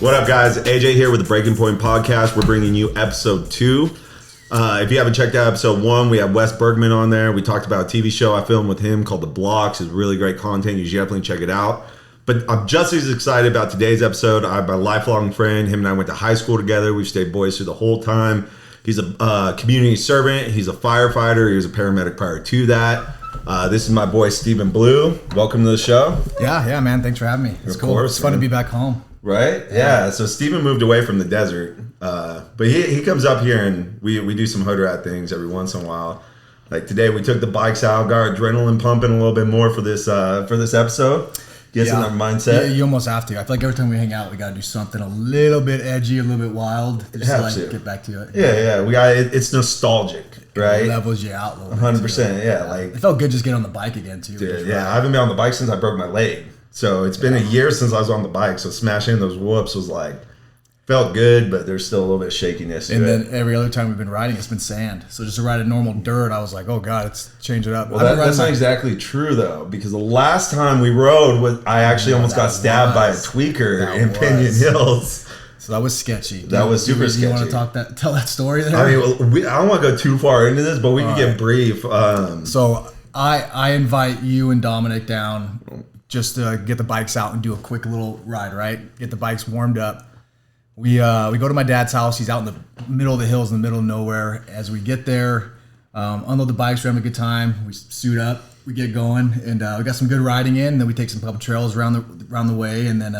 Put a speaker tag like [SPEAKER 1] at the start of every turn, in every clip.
[SPEAKER 1] What up, guys? AJ here with the Breaking Point Podcast. We're bringing you episode 2. If you haven't checked out episode 1, we have Wes Bergman on there. We talked about a TV show I filmed with him called The Blocks. It's really great content. You should definitely check it out. But I'm just as excited about today's episode. I have my lifelong friend. Him and I went to high school together. We've stayed boys through the whole time. He's a community servant. He's a firefighter. He was a paramedic prior to that. This is my boy, Stephen Balue. Welcome to the show.
[SPEAKER 2] Yeah, man. Thanks for having me. It's cool. It's fun to be back home.
[SPEAKER 1] Right? Yeah. So Stephen moved away from the desert, but he comes up here and we do some hood rat things every once in a while. Like today, we took the bikes out, got our adrenaline pumping a little bit more for this episode. Gets in our mindset.
[SPEAKER 2] Yeah, you almost have to. I feel like every time we hang out, we got to do something a little bit edgy, a little bit wild, just to get back to it.
[SPEAKER 1] Yeah. We got it's nostalgic, right?
[SPEAKER 2] It levels you out a little
[SPEAKER 1] 100%. Yeah, like
[SPEAKER 2] it felt good just getting on the bike again too.
[SPEAKER 1] Dude, yeah, I haven't been on the bike since I broke my leg. So it's been a year since I was on the bike. So smashing those whoops was like, felt good, but there's still a little bit of shakiness.
[SPEAKER 2] And then every other time we've been riding, it's been sand. So just to ride a normal dirt, I was like, oh God, let's change it up.
[SPEAKER 1] Well, that's not exactly true though, because the last time we rode, I actually almost got stabbed by a tweaker in Pinion Hills.
[SPEAKER 2] So that was sketchy.
[SPEAKER 1] That was super sketchy.
[SPEAKER 2] You want to tell that story there?
[SPEAKER 1] I mean, I don't want to go too far into this, but we can get brief.
[SPEAKER 2] So I invite you and Dominic down just to get the bikes out and do a quick little ride, right? Get the bikes warmed up. We go to my dad's house. He's out in the middle of the hills, in the middle of nowhere. As we get there, unload the bikes, we're having a good time. We suit up, we get going, and we got some good riding in. And then we take some couple trails around the way, and then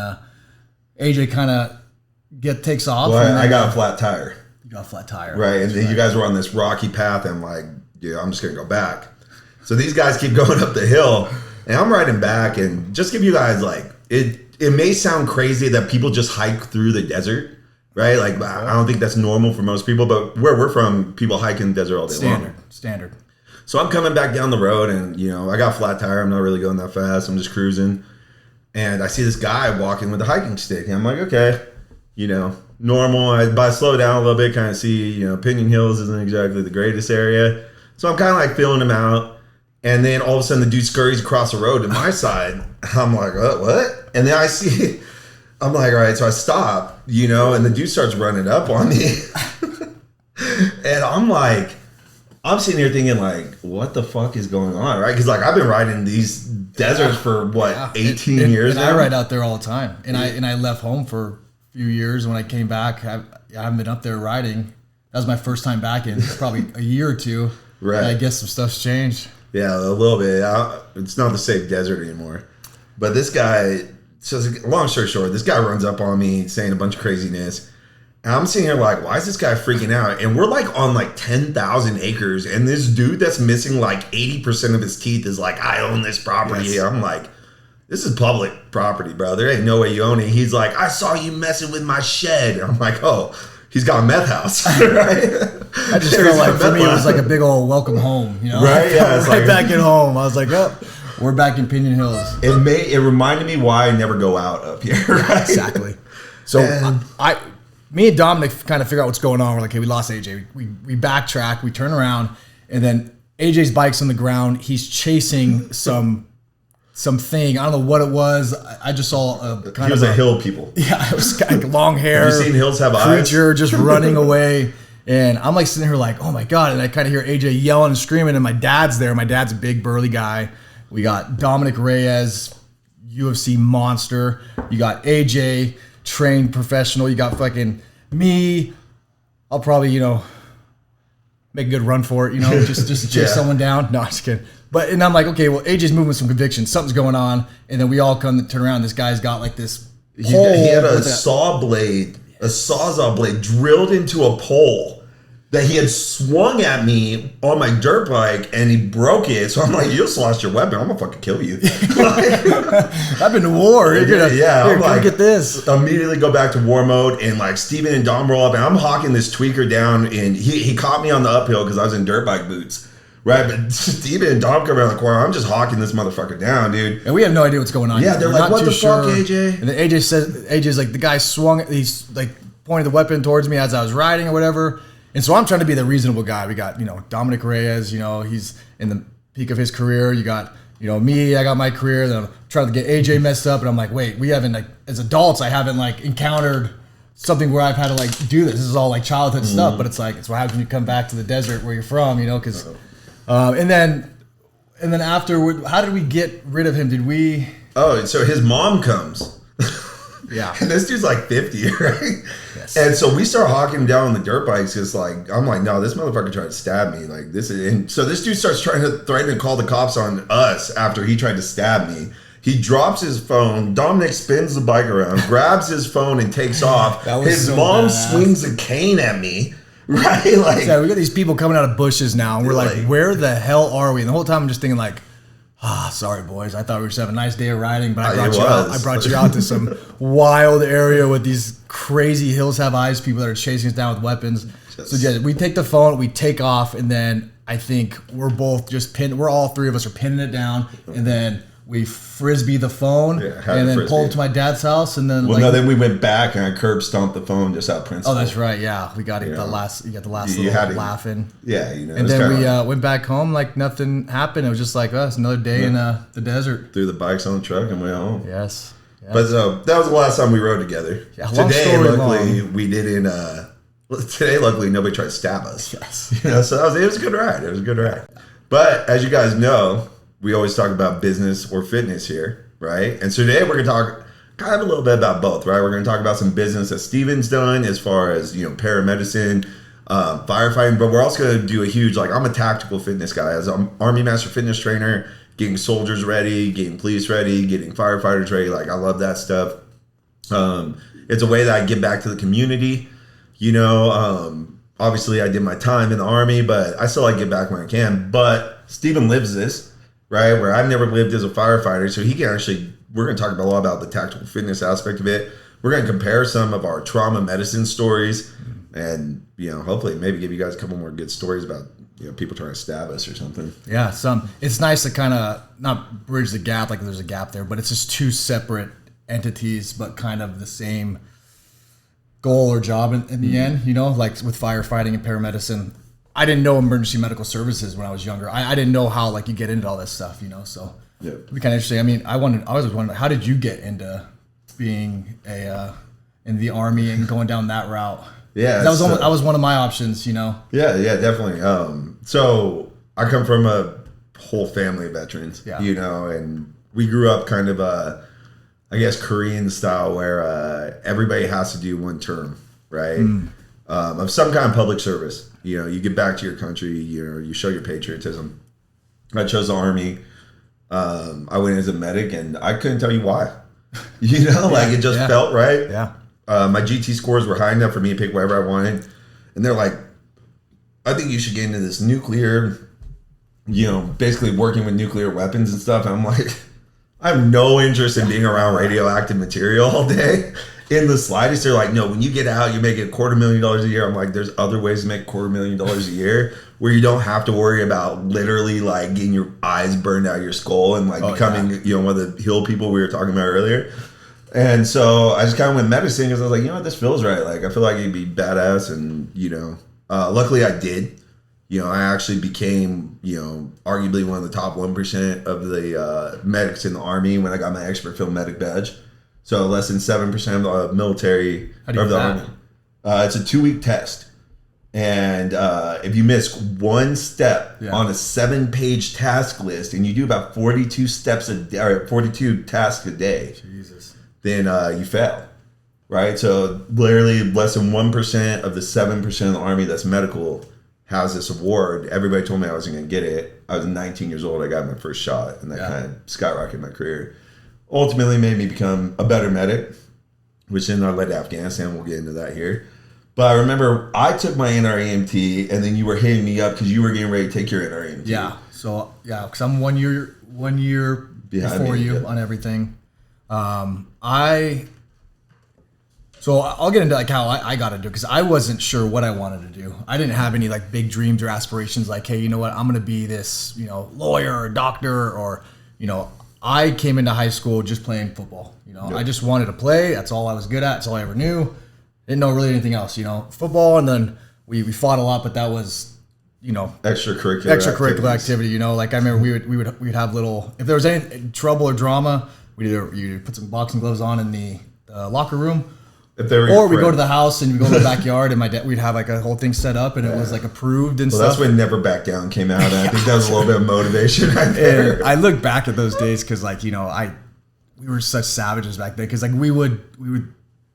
[SPEAKER 2] AJ kind of takes off.
[SPEAKER 1] Well, I got a flat tire.
[SPEAKER 2] You got a flat tire,
[SPEAKER 1] right? And then you guys were on this rocky path, and I'm like, yeah, I'm just gonna go back. So these guys keep going up the hill, and I'm riding back. And just give you guys like it. It may sound crazy that people just hike through the desert, right? Like, I don't think that's normal for most people, but where we're from, people hike in the desert all day long.
[SPEAKER 2] Standard.
[SPEAKER 1] So I'm coming back down the road, and, I got a flat tire. I'm not really going that fast. I'm just cruising. And I see this guy walking with a hiking stick. And I'm like, okay, normal. But I slow down a little bit, kind of see, Pinion Hills isn't exactly the greatest area. So I'm kind of like feeling him out. And then all of a sudden the dude scurries across the road to my side. I'm like, what? And then I see, I'm like, all right, so I stop, and the dude starts running up on me. And I'm sitting here thinking like, what the fuck is going on, right? Because like I've been riding these deserts for 18 years
[SPEAKER 2] and
[SPEAKER 1] now?
[SPEAKER 2] I ride out there all the time. And I left home for a few years. When I came back, I haven't been up there riding. That was my first time back in probably a year or two.
[SPEAKER 1] Right.
[SPEAKER 2] And I guess some stuff's changed.
[SPEAKER 1] Yeah, a little bit. It's not the same desert anymore. But this guy, so long story short, this guy runs up on me saying a bunch of craziness. And I'm sitting here like, why is this guy freaking out? And we're like on like 10,000 acres. And this dude that's missing like 80% of his teeth is like, I own this property. Yes. I'm like, this is public property, bro. There ain't no way you own it. He's like, I saw you messing with my shed. And I'm like, oh. He's got a meth house, right?
[SPEAKER 2] I just feel like for me it was like a big old welcome home,
[SPEAKER 1] Right? Yeah, it's
[SPEAKER 2] right back at home. I was like, we're back in Pinion Hills.
[SPEAKER 1] It reminded me why I never go out up here. Right?
[SPEAKER 2] Exactly. So me and Dominic kind of figure out what's going on. We're like, hey, we lost AJ. We backtrack, we turn around, and then AJ's bike's on the ground. He's chasing something. I don't know what it was. I just saw
[SPEAKER 1] he was a hill people.
[SPEAKER 2] Yeah, it was like long hair.
[SPEAKER 1] Have you seen hills have
[SPEAKER 2] creature
[SPEAKER 1] eyes?
[SPEAKER 2] Just running away. And I'm like sitting here like, oh my God. And I kind of hear AJ yelling and screaming, and my dad's there. My dad's a big burly guy. We got Dominic Reyes, UFC monster. You got AJ, trained professional. You got fucking me. I'll probably, make a good run for it, just chase someone down. No, I'm just kidding. And I'm like, okay, well, AJ's moving with some conviction. Something's going on. And then we all come to turn around. This guy's got like this pole.
[SPEAKER 1] He had a sawzall blade drilled into a pole that he had swung at me on my dirt bike, and he broke it. So I'm like, you just lost your weapon. I'm going to fucking kill you.
[SPEAKER 2] I've been to war.
[SPEAKER 1] Come
[SPEAKER 2] get this.
[SPEAKER 1] Immediately go back to war mode, and like Steven and Dom roll up, and I'm hawking this tweaker down, and he caught me on the uphill because I was in dirt bike boots. Right, but Steven and Dom come around the corner. I'm just hawking this motherfucker down, dude.
[SPEAKER 2] And we have no idea what's going on.
[SPEAKER 1] Yeah, they're like, what the fuck, AJ?
[SPEAKER 2] And then AJ's like, the guy swung, he's like pointed the weapon towards me as I was riding or whatever. And so I'm trying to be the reasonable guy. We got, Dominic Reyes, he's in the peak of his career. You got you know, me, I got my career, then I'm trying to get AJ messed up, and I'm like, wait, we haven't, like, as adults, I haven't, like, encountered something where I've had to, like, do this. This is all, like, childhood stuff, but it's like, it's what happens when you come back to the desert where you're from, you know, because, and then after, how did we get rid of him? Did we?
[SPEAKER 1] Oh, so his mom comes.
[SPEAKER 2] Yeah.
[SPEAKER 1] And this dude's like 50, right?
[SPEAKER 2] Yes.
[SPEAKER 1] And so we start hawking down on the dirt bikes because, like, I'm like, no, this motherfucker tried to stab me. Like, this is, and so this dude starts trying to threaten to call the cops on us after he tried to stab me. He drops his phone. Dominic spins the bike around, grabs his phone, and takes off. His
[SPEAKER 2] so
[SPEAKER 1] mom
[SPEAKER 2] badass.
[SPEAKER 1] swings a cane at me, right? Like,
[SPEAKER 2] Yeah, we got these people coming out of bushes now, and we're like, where the hell are we? And the whole time I'm just thinking, like, sorry, boys. I thought we were just having a nice day of riding, but I brought you out to some wild area with these crazy hills have eyes people that are chasing us down with weapons. So yeah, we take the phone, we take off, and then I think we're both just we're all three of us are pinning it down, and then we frisbee the phone, and then pull up to my dad's house, and then
[SPEAKER 1] then we went back and I curb stomped the phone just out principle.
[SPEAKER 2] Oh, that's right. Yeah, we got the last. You got the last little laughing.
[SPEAKER 1] Yeah, you know.
[SPEAKER 2] And then we went back home like nothing happened. It was just like us, another day in the desert.
[SPEAKER 1] Threw the bikes on the truck and went home.
[SPEAKER 2] Yes.
[SPEAKER 1] But that was the last time we rode together.
[SPEAKER 2] Yeah,
[SPEAKER 1] today, luckily, we didn't. Today, luckily, nobody tried to stab us.
[SPEAKER 2] Yes.
[SPEAKER 1] You know, so it was a good ride. It was a good ride. But as you guys know, we always talk about business or fitness here, right? And so today we're going to talk kind of a little bit about both, right? We're going to talk about some business that Steven's done as far as, you know, paramedicine, firefighting, but we're also going to do a huge, like, I'm a tactical fitness guy. As an Army Master Fitness Trainer, getting soldiers ready, getting police ready, getting firefighters ready. Like, I love that stuff. It's a way that I give back to the community. You know, obviously I did my time in the Army, but I still like to get back when I can. But Steven lives this, right? Where I've never lived as a firefighter. So he can actually, we're going to talk a lot about the tactical fitness aspect of it. We're going to compare some of our trauma medicine stories and, you know, hopefully maybe give you guys a couple more good stories about, you know, people trying to stab us or something.
[SPEAKER 2] Yeah, it's nice to kind of not bridge the gap, like there's a gap there, but it's just two separate entities, but kind of the same goal or job in the end, you know, like with firefighting and paramedicine. I didn't know emergency medical services when I was younger. I didn't know how, like, you get into all this stuff, you know, so it'd be kind of interesting. I mean, I was wondering, how did you get into being in the Army and going down that route?
[SPEAKER 1] Yeah,
[SPEAKER 2] that was one of my options, you know.
[SPEAKER 1] Yeah, definitely. So I come from a whole family of veterans, you know, and we grew up kind of I guess Korean style where everybody has to do one term, right? Of some kind of public service. You know, you get back to your country, you know, you show your patriotism. I chose the Army. I went as a medic, and I couldn't tell you why. You know, like it just felt right.
[SPEAKER 2] Yeah.
[SPEAKER 1] My GT scores were high enough for me to pick whatever I wanted. And they're like, I think you should get into this nuclear, you know, basically working with nuclear weapons and stuff. And I'm like, I have no interest in being around radioactive material all day in the slightest. They're like, no, when you get out, you make $250,000 a year. I'm like, there's other ways to make $250,000 a year where you don't have to worry about literally like getting your eyes burned out of your skull and like becoming, you know, one of the hill people we were talking about earlier. And so I just kind of went medicine because I was like, you know what, this feels right. Like, I feel like it'd be badass. And, you know, luckily I did. You know, I actually became, you know, arguably one of the top 1% of the medics in the Army when I got my expert field medic badge. So less than 7% of the military
[SPEAKER 2] of the
[SPEAKER 1] Army. It's a 2-week test. And if you miss one step on a 7-page task list and you do about 42 steps a day, or 42 tasks a day,
[SPEAKER 2] Jesus,
[SPEAKER 1] then you fail. Right? So literally less than 1% of the 7% of the Army that's medical has this award. Everybody told me I wasn't going to get it. I was 19 years old. I got my first shot, and that kind of skyrocketed my career. Ultimately made me become a better medic, which then I led to Afghanistan. We'll get into that here. But I remember I took my NREMT, and then you were hitting me up because you were getting ready to take your NREMT.
[SPEAKER 2] Yeah. So, because I'm one year before you on everything. So I'll get into like how I got to do it because I wasn't sure what I wanted to do. I didn't have any like big dreams or aspirations like, hey, you know what, I'm going to be this, you know, lawyer or doctor or, you know, I came into high school just playing football. You know, I just wanted to play. That's all I was good at. That's all I ever knew. Didn't know really anything else, you know, football. And then we fought a lot, but that was
[SPEAKER 1] extracurricular
[SPEAKER 2] activity. Like I remember we'd have little, if there was any trouble or drama, you'd put some boxing gloves on in the locker room. Or we go to the house and we go to the backyard and we'd have like a whole thing set up and it was like approved and stuff.
[SPEAKER 1] That's when Never Back Down came out. And I think that was a little bit of motivation right there.
[SPEAKER 2] And I look back at those days because we were such savages back then because like we would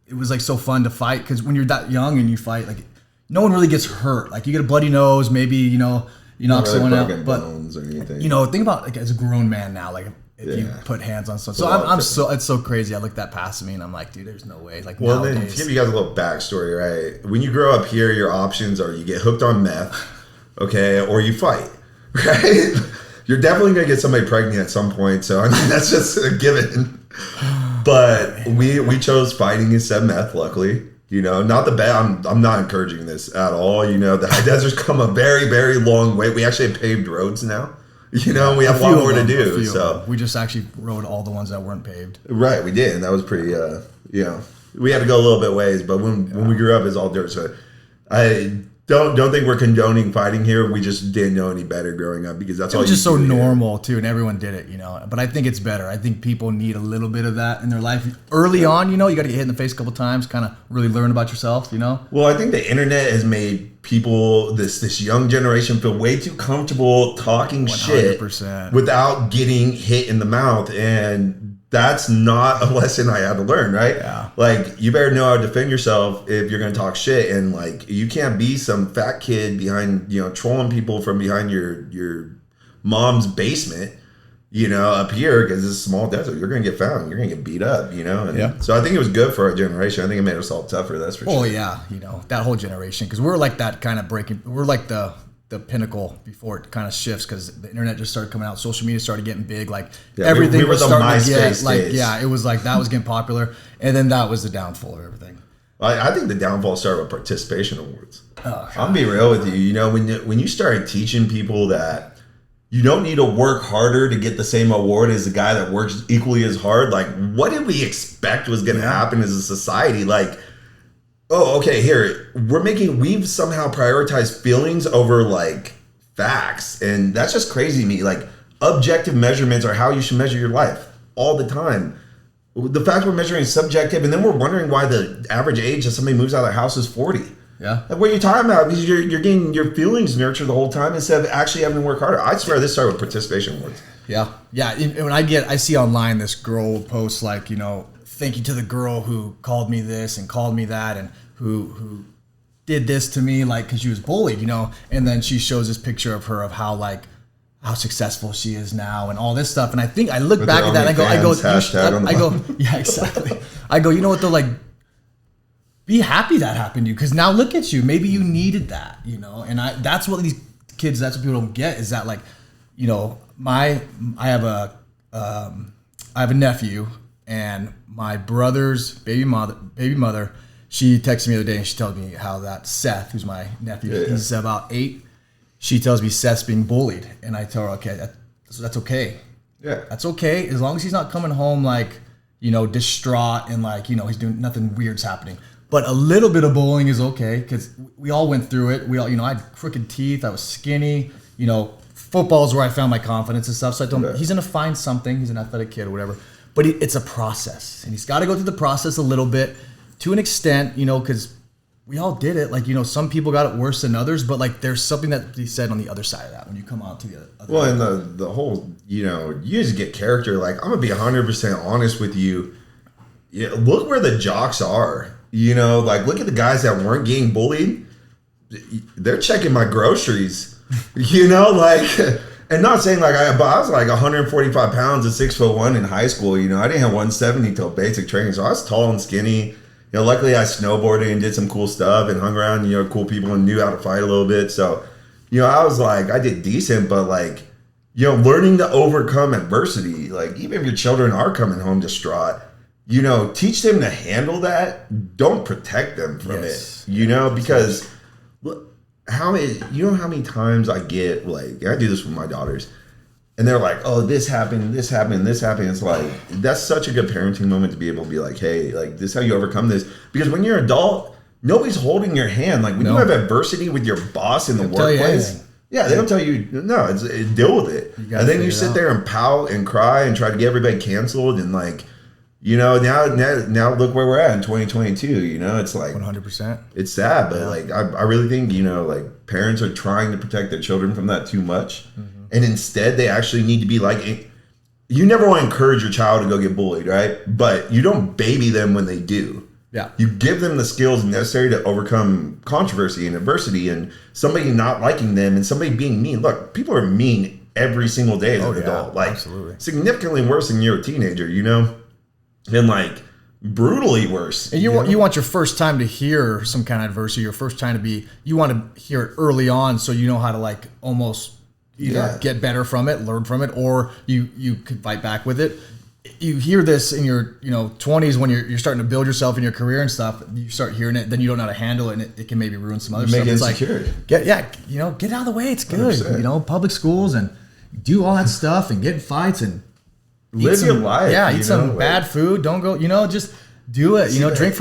[SPEAKER 2] it was like so fun to fight because when you're that young and you fight, like no one really gets hurt. Like you get a bloody nose, maybe you knock someone out, but
[SPEAKER 1] bones or anything.
[SPEAKER 2] Think about like as a grown man now, like if you put hands on someone. So it's so crazy. I look that past me and I'm like, dude, there's no way. Like nowadays.
[SPEAKER 1] Then to give you guys a little backstory, right? When you grow up here, your options are you get hooked on meth, okay, or you fight, right? You're definitely gonna get somebody pregnant at some point. So I mean that's just a given. But we chose fighting instead of meth, luckily. Not the bad. I'm not encouraging this at all. The high desert's come a very, very long way. We actually have paved roads now. We have a lot more to do. So
[SPEAKER 2] we just actually rode all the ones that weren't paved.
[SPEAKER 1] Right, we did, and that was pretty. We had to go a little bit ways, but when we grew up, it's all dirt. So I don't think we're condoning fighting here. We just didn't know any better growing up because that's all.
[SPEAKER 2] It was just so normal too, and everyone did it. But I think it's better. I think people need a little bit of that in their life early on. You got to get hit in the face a couple times, kind of really learn about yourself.
[SPEAKER 1] Well, I think the internet has made people, this young generation, feel way too comfortable talking 100%. Shit without getting hit in the mouth, and that's not a lesson I had to learn, right?
[SPEAKER 2] Yeah.
[SPEAKER 1] Like, you better know how to defend yourself if you're going to talk shit. And, like, you can't be some fat kid behind, trolling people from behind your mom's basement, up here because it's a small desert. You're going to get found. You're going to get beat up, And so I think it was good for our generation. I think it made us all tougher, that's for sure.
[SPEAKER 2] Oh, yeah. That whole generation. Because we're like that kind of we're like the pinnacle before it kind of shifts because the internet just started coming out. Social media started getting big. Like everything we were was starting to get like, days. It was like that was getting popular. And then that was the downfall of everything.
[SPEAKER 1] I think the downfall started with participation awards. Oh, I'll be real with you. When you started teaching people that you don't need to work harder to get the same award as the guy that works equally as hard, like what did we expect was going to happen as a society? Like, oh, okay, here, we've somehow prioritized feelings over, like, facts. And that's just crazy to me. Like, objective measurements are how you should measure your life all the time. The fact we're measuring is subjective, and then we're wondering why the average age that somebody moves out of their house is 40.
[SPEAKER 2] Yeah.
[SPEAKER 1] Like, what are you talking about? Because you're getting your feelings nurtured the whole time instead of actually having to work harder. I swear this started with participation awards.
[SPEAKER 2] Yeah. Yeah. When I see online this girl post, like, thank you to the girl who called me this and called me that and who did this to me, like, because she was bullied, and then she shows this picture of her of how successful she is now and all this stuff. And I look with back at that and I go, yeah, exactly. I go, you know what though, like, be happy that happened to you because now look at you. Maybe you needed that, and that's what these kids, that's what people don't get is that, like, I have a nephew and my brother's baby mother, she texted me the other day and she tells me how that Seth, who's my nephew, he's about 8. She tells me Seth's being bullied. And I tell her, okay, that's okay.
[SPEAKER 1] Yeah.
[SPEAKER 2] That's okay. As long as he's not coming home like, distraught and like, he's doing nothing weird's happening. But a little bit of bullying is okay because we all went through it. We all, I had crooked teeth. I was skinny. Football is where I found my confidence and stuff. So I told him, he's going to find something. He's an athletic kid or whatever. But it's a process. And he's got to go through the process a little bit. To an extent, because we all did it. Like, some people got it worse than others, but like there's something that he said on the other side of that when you come out to the other
[SPEAKER 1] Well, and the whole, you just get character. Like, I'm going to be 100% honest with you. Yeah, look where the jocks are. Like, look at the guys that weren't getting bullied. They're checking my groceries, like, and not saying like I was like 145 pounds at 6'1" in high school. I didn't have 170 till basic training. So I was tall and skinny. Luckily I snowboarded and did some cool stuff and hung around, cool people and knew how to fight a little bit. So, I was like, I did decent, but like, learning to overcome adversity, like even if your children are coming home distraught, teach them to handle that. Don't protect them from it, because how many times I get, like, I do this with my daughters and they're like, oh, this happened. It's like, that's such a good parenting moment to be able to be like, hey, like, this is how you overcome this. Because when you're an adult, nobody's holding your hand. Like, when you have adversity with your boss in the workplace, Yeah, they don't tell you, no, deal with it. And then you sit there and pout and cry and try to get everybody canceled. And like, you know, now look where we're at in 2022. You know, it's like
[SPEAKER 2] 100%.
[SPEAKER 1] It's sad, but like, I really think, you know, like parents are trying to protect their children from that too much. And instead they actually need to be like, you never want to encourage your child to go get bullied, right? But you don't baby them when they do.
[SPEAKER 2] Yeah.
[SPEAKER 1] You give them the skills necessary to overcome controversy and adversity and somebody not liking them and somebody being mean. Look, people are mean every single day as an adult. Like, absolutely. Significantly worse than you're a teenager, you know? And like brutally worse.
[SPEAKER 2] And you want your first time to hear some kind of adversity, your first time to be, you want to hear it early on so you know how to like almost either get better from it, learn from it, or you could fight back with it. You hear this in your 20s when you're starting to build yourself in your career and stuff. You start hearing it, then you don't know how to handle it, and it can maybe ruin some other stuff. It's like get out of the way. It's good, 100%. Public schools and do all that stuff and get in fights and
[SPEAKER 1] live your life.
[SPEAKER 2] Yeah, eat some bad food. Don't go. Just do it. Drink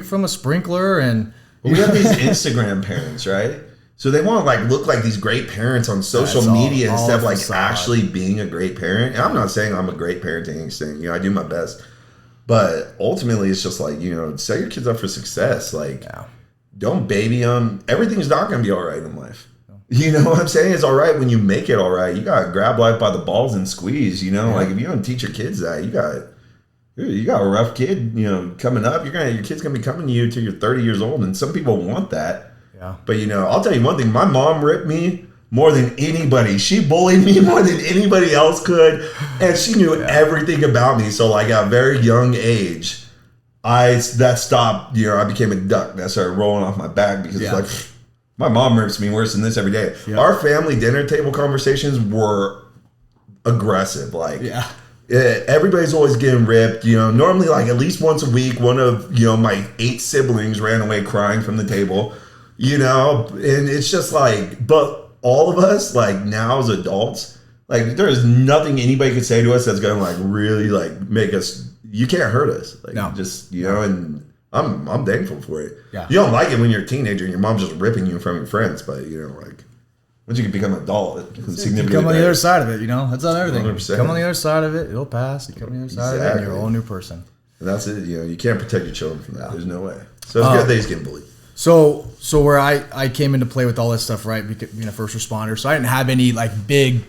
[SPEAKER 2] from a sprinkler and.
[SPEAKER 1] We have these Instagram parents, right? So they want to like look like these great parents on social media instead of like actually being a great parent. And I'm not saying I'm a great parenting thing. I do my best. But ultimately it's just like, set your kids up for success. Like don't baby them. Everything's not going to be all right in life. You know what I'm saying? It's all right when you make it all right. You got to grab life by the balls and squeeze, Like if you don't teach your kids that, you got a rough kid, coming up. Your kid's going to be coming to you till you're 30 years old. And some people want that.
[SPEAKER 2] Yeah.
[SPEAKER 1] But I'll tell you one thing. My mom ripped me more than anybody. She bullied me more than anybody else could, and she knew everything about me. So like at a very young age, that stopped. I became a duck. That started rolling off my back because it's like my mom rips me worse than this every day. Yeah. Our family dinner table conversations were aggressive. Like everybody's always getting ripped. Normally like at least once a week, one of my 8 siblings ran away crying from the table. And it's just like, but all of us, like now as adults, like there is nothing anybody could say to us that's gonna like really like make us. You can't hurt us, like And I'm thankful for it.
[SPEAKER 2] Yeah.
[SPEAKER 1] You don't like it when you're a teenager and your mom's just ripping you from your friends, but like once you can become an adult, it's significantly
[SPEAKER 2] come on the other side of it. That's on everything.
[SPEAKER 1] 100%.
[SPEAKER 2] Come on the other side of it, it'll pass. You come on the other side of it, and you're a whole new person.
[SPEAKER 1] And that's it. You can't protect your children from that. There's no way. So it's good that he's getting bullied.
[SPEAKER 2] So where I came into play with all this stuff, right, being a first responder, so I didn't have any like big,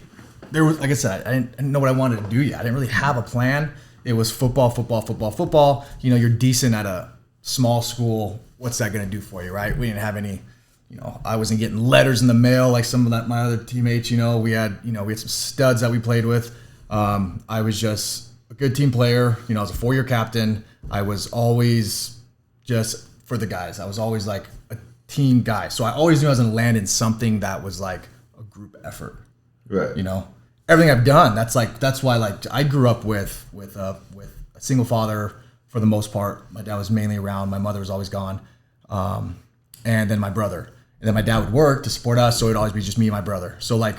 [SPEAKER 2] there was, like I said, I didn't know what I wanted to do yet. I didn't really have a plan. It was football. You're decent at a small school. What's that going to do for you, right? We didn't have any, I wasn't getting letters in the mail like some of my other teammates, we had some studs that we played with. I was just a good team player. I was a 4-year captain. I was always just for the guys. I was always like a team guy. So I always knew I was going to land in something that was like a group effort.
[SPEAKER 1] Right.
[SPEAKER 2] Everything I've done, that's why like I grew up with a single father for the most part. My dad was mainly around. My mother was always gone. And then my brother. And then my dad would work to support us, so it'd always be just me and my brother. So like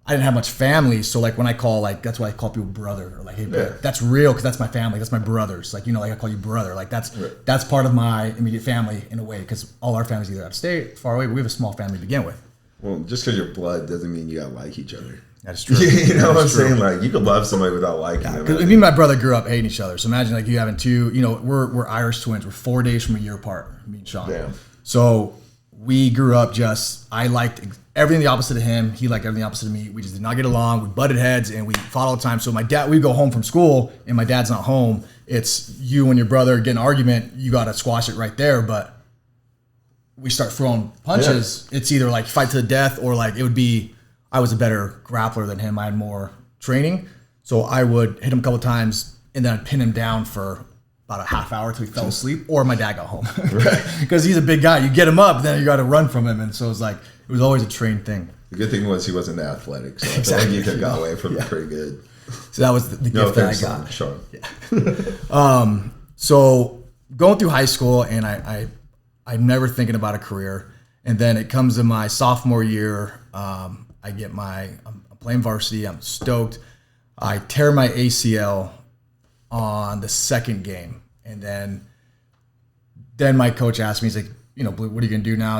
[SPEAKER 2] I didn't have much family, so like when I call, like that's why I call people brother, or like, hey, brother. That's real because that's my family, that's my brothers. Like like I call you brother, like that's part of my immediate family in a way, because all our families either out of state, far away. But we have a small family to begin with.
[SPEAKER 1] Well, just because you're blood doesn't mean you gotta like each other.
[SPEAKER 2] That's true.
[SPEAKER 1] You know what I'm saying? Like you could love somebody without liking them.
[SPEAKER 2] Because me and my brother grew up hating each other. So imagine like you having two. We're Irish twins. We're 4 days from a year apart. Me and Sean.
[SPEAKER 1] Damn.
[SPEAKER 2] So we grew up I liked everything the opposite of him. He liked everything the opposite of me. We just did not get along. We butted heads and we fought all the time. So we'd go home from school and my dad's not home. It's you and your brother get an argument. You got to squash it right there. But we start throwing punches. Yeah. It's either like fight to the death or like it would be, I was a better grappler than him. I had more training. So I would hit him a couple times and then I'd pin him down for about a half hour till he fell asleep, or my dad got home. Right. Because he's a big guy. You get him up, then you got to run from him. And so it was always a trained thing.
[SPEAKER 1] The good thing was he wasn't athletic, so I feel like you could have got away from it pretty good.
[SPEAKER 2] So that was the gift that I got.
[SPEAKER 1] Sean.
[SPEAKER 2] Yeah. So going through high school, and I'm never thinking about a career. And then it comes to my sophomore year. I'm playing varsity. I'm stoked. I tear my ACL on the second game. And then my coach asked me, he's like, Blue, what are you going to do now?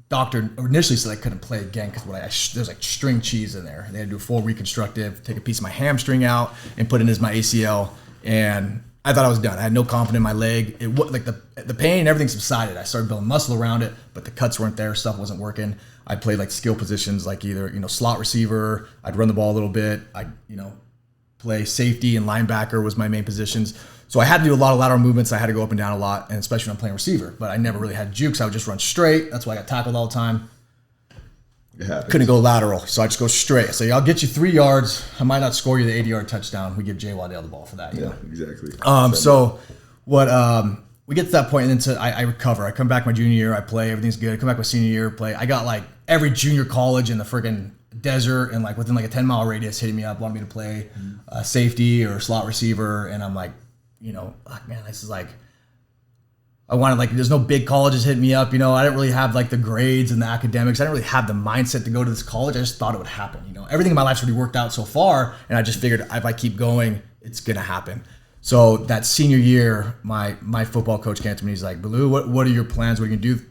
[SPEAKER 2] doctor initially said I couldn't play again because there's like string cheese in there. And they had to do a full reconstructive, take a piece of my hamstring out and put it as my ACL. And I thought I was done. I had no confidence in my leg. It was like the pain and everything subsided. I started building muscle around it, but the cuts weren't there. Stuff wasn't working. I played like skill positions, like either, slot receiver. I'd run the ball a little bit. I'd, play safety and linebacker was my main positions. So I had to do a lot of lateral movements. I had to go up and down a lot, and especially when I'm playing receiver. But I never really had jukes. I would just run straight. That's why I got tackled all the time. Couldn't go lateral, so I just go straight. So I'll get you 3 yards. I might not score you the 80-yard touchdown. We give Jay Waddell the ball for that.
[SPEAKER 1] Yeah, exactly.
[SPEAKER 2] So what we get to that point, and then I recover. I come back my junior year. I play. Everything's good. I come back my senior year. Play. I got like every junior college in the friggin' desert and like within like a 10-mile radius hitting me up, wanting me to play safety or slot receiver, and I'm like, man, this is like, I wanted like, there's no big colleges hitting me up, I didn't really have like the grades and the academics. I didn't really have the mindset to go to this college. I just thought it would happen. Everything in my life's already worked out so far, and I just figured if I keep going, it's gonna happen. So that senior year, my football coach came to me. He's like, Balue, what are your plans? What are you gonna do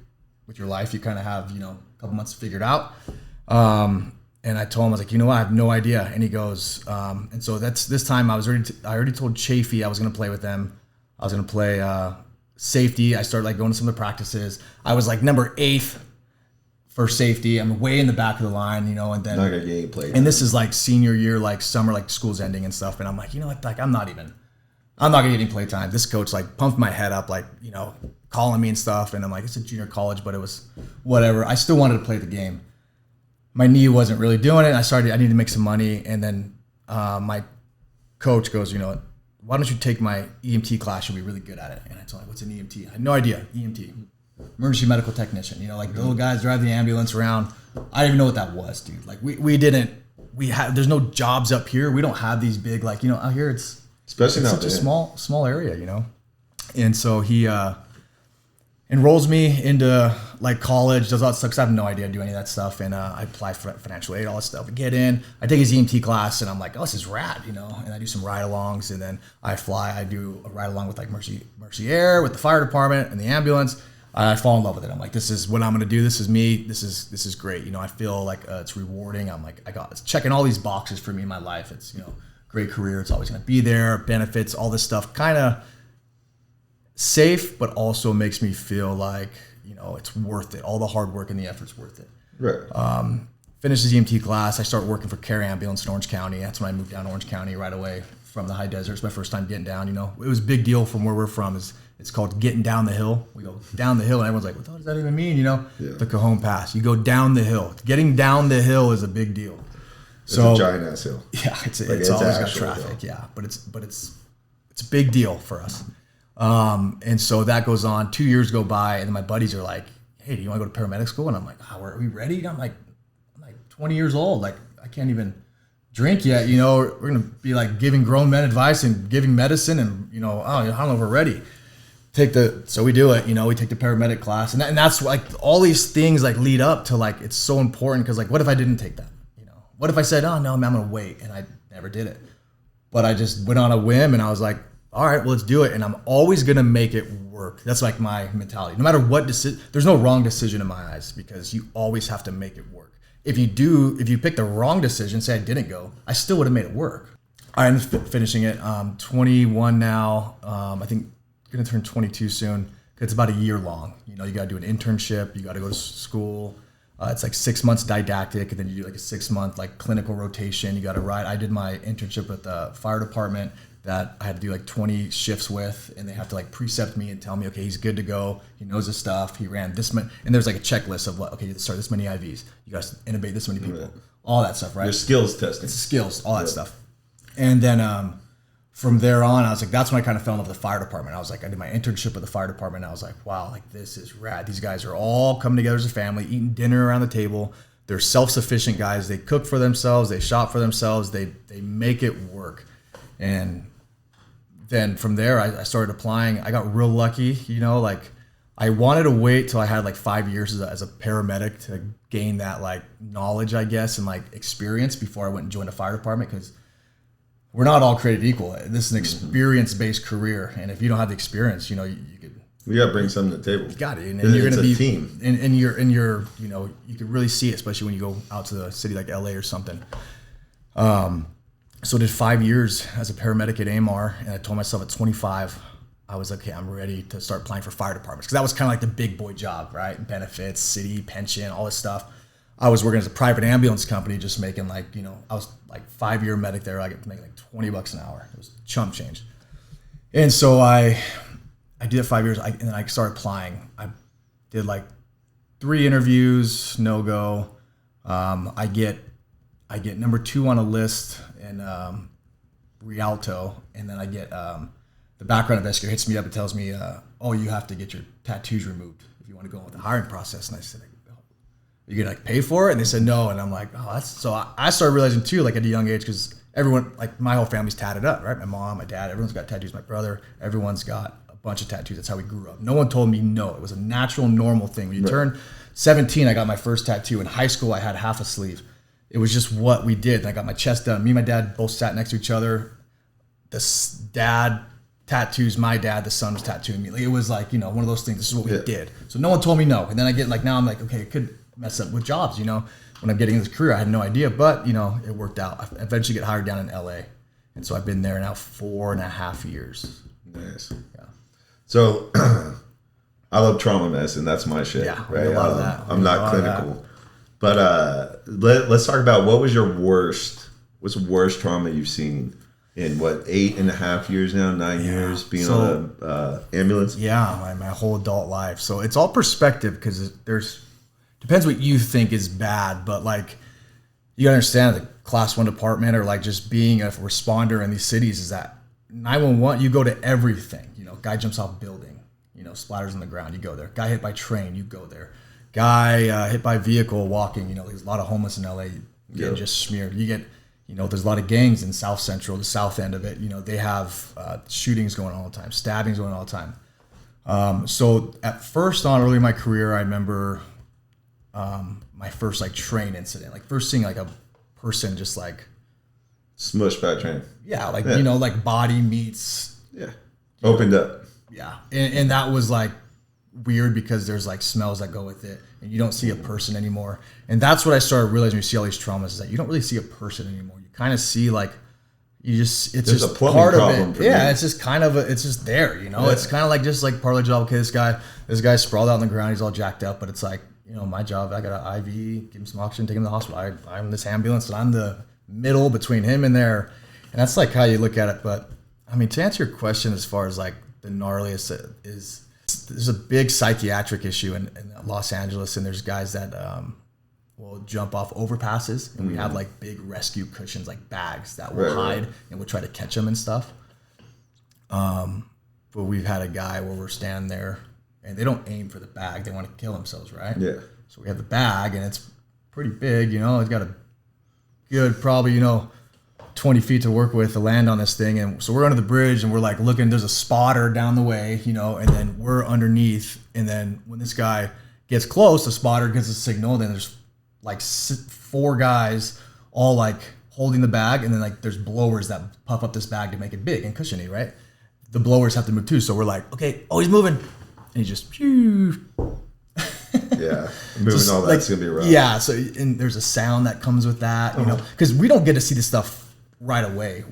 [SPEAKER 2] with your life? You kind of have a couple months figured out. And I told him, I was like, I have no idea. And he goes, and so this time I already told Chafee I was going to play with them. I was going to play safety. I started like going to some of the practices. I was like number 8 for safety. I'm way in the back of the line, and then
[SPEAKER 1] not gonna get played.
[SPEAKER 2] And this is like senior year, like summer, like school's ending and stuff. And I'm like, what? Like I'm not gonna get any play time. This coach like pumped my head up, like calling me and stuff. And I'm like, it's a junior college, but it was whatever. I still wanted to play the game. My knee wasn't really doing it. I needed to make some money. And then my coach goes, why don't you take my EMT class? You'll be really good at it. And I told him, what's an EMT? I had no idea. EMT, emergency medical technician. Like the little guys drive the ambulance around. I didn't even know what that was, dude. Like there's no jobs up here. We don't have these big, like, out here it's such a small area, And so he enrolls me into like college, does all that stuff because I have no idea how to do any of that stuff. And I apply for financial aid, all that stuff. I get in, I take his EMT class, and I'm like, oh, this is rad, And I do some ride-alongs, and then I do a ride-along with like Mercy Air, with the fire department and the ambulance. I fall in love with it. I'm like, this is what I'm going to do. This is me. This is great. I feel like it's rewarding. I'm like, it's checking all these boxes for me in my life. It's, great career. It's always going to be there. Benefits, all this stuff, kind of safe, but also makes me feel like, it's worth it. All the hard work and the effort's worth it.
[SPEAKER 1] Right.
[SPEAKER 2] Finished his EMT class. I started working for Care Ambulance in Orange County. That's when I moved down to Orange County right away from the high desert. It's my first time getting down, It was a big deal from where we're from. It's called getting down the hill. We go down the hill, and everyone's like, what the hell does that even mean, The Cajon Pass. You go down the hill. Getting down the hill is a big deal.
[SPEAKER 1] It's a giant ass hill.
[SPEAKER 2] Yeah, it's always got traffic. Hill. Yeah, but it's a big deal for us. And so that goes on. 2 years go by, and then my buddies are like, hey, do you want to go to paramedic school? And I'm like, are we ready? I'm like 20 years old. Like, I can't even drink yet. We're going to be like giving grown men advice and giving medicine, and, I don't know if we're ready. So we do it, we take the paramedic class, and that's like all these things like lead up to like, it's so important. Cause like, what if I didn't take that? What if I said, oh no, I'm going to wait, and I never did it, but I just went on a whim, and I was like, all right, well, let's do it. And I'm always going to make it work. That's like my mentality. No matter what decision, there's no wrong decision in my eyes, because you always have to make it work. If you pick the wrong decision, say I didn't go, I still would have made it work. I ended up finishing it. 21 now. I think going to turn 22 soon. It's about a year long. You got to do an internship. You got to go to school. It's like 6 months didactic, and then you do like a 6 month like clinical rotation. You got to ride. I did my internship with the fire department that I had to do like 20 shifts with, and they have to like precept me and tell me, okay, he's good to go. He knows his stuff. He ran this many, and there's like a checklist of what, okay, you start this many IVs. You guys intubate this many people, all that stuff, right?
[SPEAKER 1] Your skills testing.
[SPEAKER 2] It's skills, all that stuff. And then from there on, I was like, that's when I kind of fell in love with the fire department. I was like, I did my internship with the fire department, and I was like, wow, like this is rad. These guys are all coming together as a family, eating dinner around the table. They're self-sufficient guys. They cook for themselves. They shop for themselves. They make it work. And then from there, I started applying. I got real lucky, like I wanted to wait till I had like 5 years as a paramedic to gain that like knowledge, I guess, and like experience before I went and joined a fire department, because we're not all created equal. This is an experience-based career, and if you don't have the experience, you could
[SPEAKER 1] You got to bring something to the table.
[SPEAKER 2] You got it. And
[SPEAKER 1] It's
[SPEAKER 2] you're going to be
[SPEAKER 1] a team.
[SPEAKER 2] And you're, you know, you can really see it, especially when you go out to the city like LA or something. So I did 5 years as a paramedic at AMR, and I told myself at 25, I was like, okay, I'm ready to start applying for fire departments, because that was kind of like the big boy job, right? Benefits, city, pension, all this stuff. I was working as a private ambulance company, just making like, you know, I was like 5-year medic there. I get making like $20 an hour. It was chump change. And so I did 5 years, and then I started applying. I did like 3 interviews, no go. I get number 2 on a list in Rialto, and then I get the background investigator hits me up and tells me, oh, you have to get your tattoos removed if you want to go on with the hiring process. And I said, you gonna like pay for it? And they said no. And I'm like, oh, that's so. I started realizing too, like at a young age, because everyone, like my whole family's tatted up, right? My mom, my dad, everyone's got tattoos. My brother, everyone's got a bunch of tattoos. That's how we grew up. No one told me no. It was a natural, normal thing. When you turn 17, I got my first tattoo. In high school, I had half a sleeve. It was just what we did. And I got my chest done. Me and my dad both sat next to each other. The dad tattoos my dad, the son was tattooing me. Like, it was like, you know, one of those things. This is what we did. So no one told me no. And then I get like, now I'm like, okay, it could mess up with jobs, you know. When I'm getting in this career, I had no idea, but you know, it worked out. I eventually get hired down in LA, and so I've been there now 4.5 years.
[SPEAKER 1] Nice.
[SPEAKER 2] Yeah.
[SPEAKER 1] So I love trauma medicine. That's my shit.
[SPEAKER 2] Yeah,
[SPEAKER 1] right.
[SPEAKER 2] A lot of that.
[SPEAKER 1] I'm not clinical, but let's talk about what's the worst trauma you've seen in what 8.5 years now, 9 years being on a ambulance.
[SPEAKER 2] Yeah, my whole adult life. So it's all perspective, because depends what you think is bad, but like you gotta understand the class 1 department, or like just being a responder in these cities, is that 911, you go to everything. You know, guy jumps off building, you know, splatters on the ground, you go there. Guy hit by train, you go there. Guy hit by vehicle walking, you know, there's a lot of homeless in LA getting just smeared. You get, you know, there's a lot of gangs in South Central, the south end of it. You know, they have shootings going on all the time, stabbings going on all the time. So at first on early in my career, I remember my first like train incident, like first seeing like a person just like
[SPEAKER 1] smushed by a train.
[SPEAKER 2] Yeah, like you know, like body meets
[SPEAKER 1] opened up.
[SPEAKER 2] Yeah, and that was like weird, because there's like smells that go with it, and you don't see a person anymore. And that's what I started realizing when you see all these traumas, is that you don't really see a person anymore. You kind of see like it's
[SPEAKER 1] There's
[SPEAKER 2] just
[SPEAKER 1] a plumbing
[SPEAKER 2] part of
[SPEAKER 1] problem
[SPEAKER 2] it.
[SPEAKER 1] for
[SPEAKER 2] Yeah,
[SPEAKER 1] me.
[SPEAKER 2] it's just kind of it's just there, you know. It's kind of like just like part of the job. Okay, this guy sprawled out on the ground, he's all jacked up, but it's like, you know, my job, I got an IV, give him some oxygen, take him to the hospital. I'm this ambulance, and I'm the middle between him and there. And that's like how you look at it. But I mean, to answer your question, as far as like the gnarliest is, there's a big psychiatric issue in Los Angeles, and there's guys that will jump off overpasses, and we have like big rescue cushions, like bags that will hide and we'll try to catch them and stuff. But we've had a guy where we're standing there, and they don't aim for the bag, they want to kill themselves, right?
[SPEAKER 1] Yeah.
[SPEAKER 2] So we have the bag, and it's pretty big, you know, it's got a good probably, you know, 20 feet to work with to land on this thing. And so we're under the bridge, and we're like looking, there's a spotter down the way, you know, and then we're underneath. And then when this guy gets close, the spotter gets a signal, then there's like 4 guys all like holding the bag, and then like there's blowers that puff up this bag to make it big and cushiony, right? The blowers have to move too. So we're like, okay, oh, he's moving. And he just phew.
[SPEAKER 1] Yeah, moving all that's gonna be rough.
[SPEAKER 2] Yeah, so and there's a sound that comes with that, you know, because we don't get to see this stuff right away.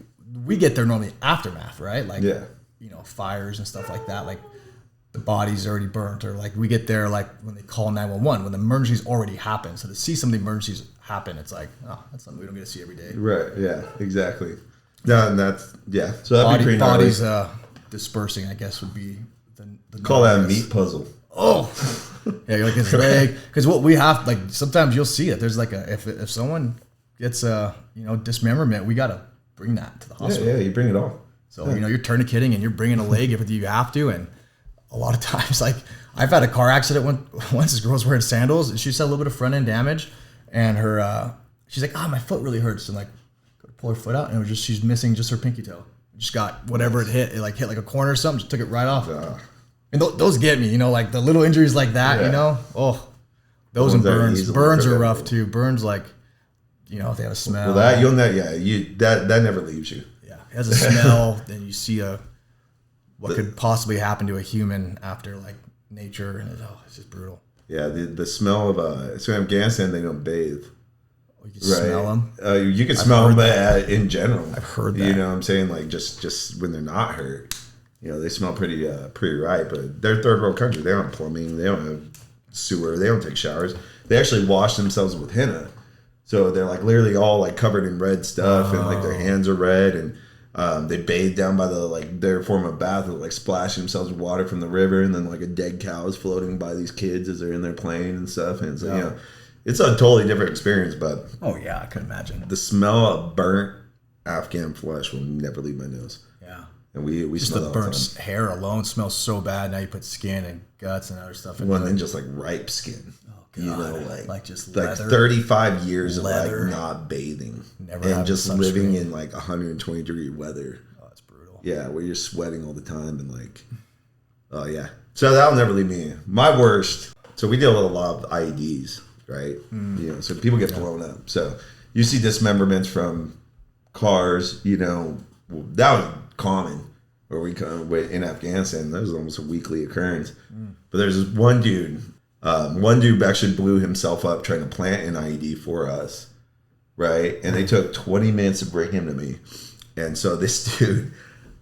[SPEAKER 2] We get there normally aftermath, right? Like, you know, fires and stuff like that. Like the body's already burnt, or like we get there like when they call 911, when the emergency's already happened. So to see some of the emergencies happen, it's like, oh, that's something we don't get to see every day.
[SPEAKER 1] Right. Yeah. Exactly. No, and that's So that'd be pretty
[SPEAKER 2] bodies dispersing, I guess, would be the
[SPEAKER 1] call that a meat puzzle.
[SPEAKER 2] Oh, yeah, like his leg. Because what we have, like, sometimes you'll see it. There's like if someone gets you know, dismemberment, we gotta bring that to the hospital.
[SPEAKER 1] Yeah, you bring it all.
[SPEAKER 2] So you know, you're tourniqueting and you're bringing a leg if you have to. And a lot of times, like I've had a car accident once. This girl's wearing sandals, and she just had a little bit of front end damage, and her she's like, my foot really hurts, and like go to pull her foot out, and it was just she's missing just her pinky toe. Just got whatever it hit like a corner or something, just took it right off. And those get me, you know, like the little injuries like that, you know. Oh, those and burns. Burns are rough too. Burns, like, you know, if they have a smell.
[SPEAKER 1] Well, that you'll never, that never leaves you.
[SPEAKER 2] Yeah, it has a smell. Then you see what could possibly happen to a human after like nature, and it's just brutal.
[SPEAKER 1] Yeah, the smell of so in Afghanistan they don't bathe.
[SPEAKER 2] You can smell them.
[SPEAKER 1] You can smell them in general.
[SPEAKER 2] I've heard that.
[SPEAKER 1] You know what I'm saying? Like just when they're not hurt, you know, they smell pretty right. But they're third world country. They don't have plumbing. They don't have sewer. They don't take showers. They actually wash themselves with henna. So they're like literally all like covered in red stuff, and like their hands are red, and they bathe down by the like their form of bath, like splashing themselves with water from the river, and then like a dead cow is floating by these kids as they're in there playing and stuff. And it's like, you know, it's a totally different experience. But
[SPEAKER 2] oh yeah, I could imagine
[SPEAKER 1] the smell of burnt Afghan flesh will never leave my nose.
[SPEAKER 2] Yeah,
[SPEAKER 1] and we
[SPEAKER 2] just
[SPEAKER 1] smell
[SPEAKER 2] the burnt hair alone smells so bad. Now you put skin and guts and other stuff in
[SPEAKER 1] well, and then just like ripe skin.
[SPEAKER 2] God,
[SPEAKER 1] you know, like
[SPEAKER 2] just
[SPEAKER 1] like
[SPEAKER 2] leather,
[SPEAKER 1] 35 years
[SPEAKER 2] leather.
[SPEAKER 1] of like not bathing
[SPEAKER 2] Never
[SPEAKER 1] and just living
[SPEAKER 2] sunscreen.
[SPEAKER 1] in like 120 degree weather.
[SPEAKER 2] Oh, it's brutal.
[SPEAKER 1] Yeah, where you're sweating all the time and like, oh yeah. So that'll never leave me. My worst. So we deal with a lot of IEDs, right? You know, so people get blown up. So you see dismemberments from cars. You know, that was common where we come in Afghanistan. That was almost a weekly occurrence. But there's this one dude. One dude actually blew himself up trying to plant an IED for us, right? And they took 20 minutes to bring him to me. And so this dude,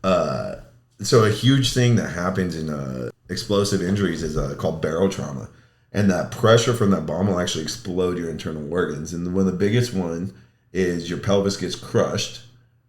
[SPEAKER 1] so a huge thing that happens in explosive injuries is called barrel trauma. And that pressure from that bomb will actually explode your internal organs. And one of the biggest one is your pelvis gets crushed,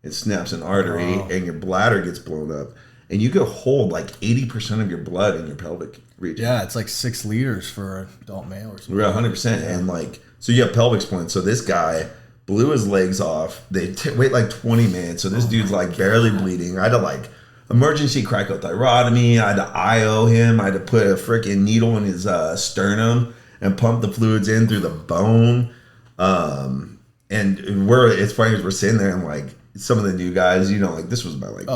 [SPEAKER 1] it snaps an artery, and your bladder gets blown up. And you could hold like 80% of your blood in your pelvic region.
[SPEAKER 2] Yeah, it's like 6 liters for an adult male or something.
[SPEAKER 1] We're 100%. Yeah. And like, so you have pelvic splints. So this guy blew his legs off. They wait like 20 minutes. So this dude's like barely bleeding. I had to like emergency cricothyrotomy. I had to IO him. I had to put a freaking needle in his sternum and pump the fluids in through the bone. And it's funny because we're sitting there and like some of the new guys, you know, like this was about like,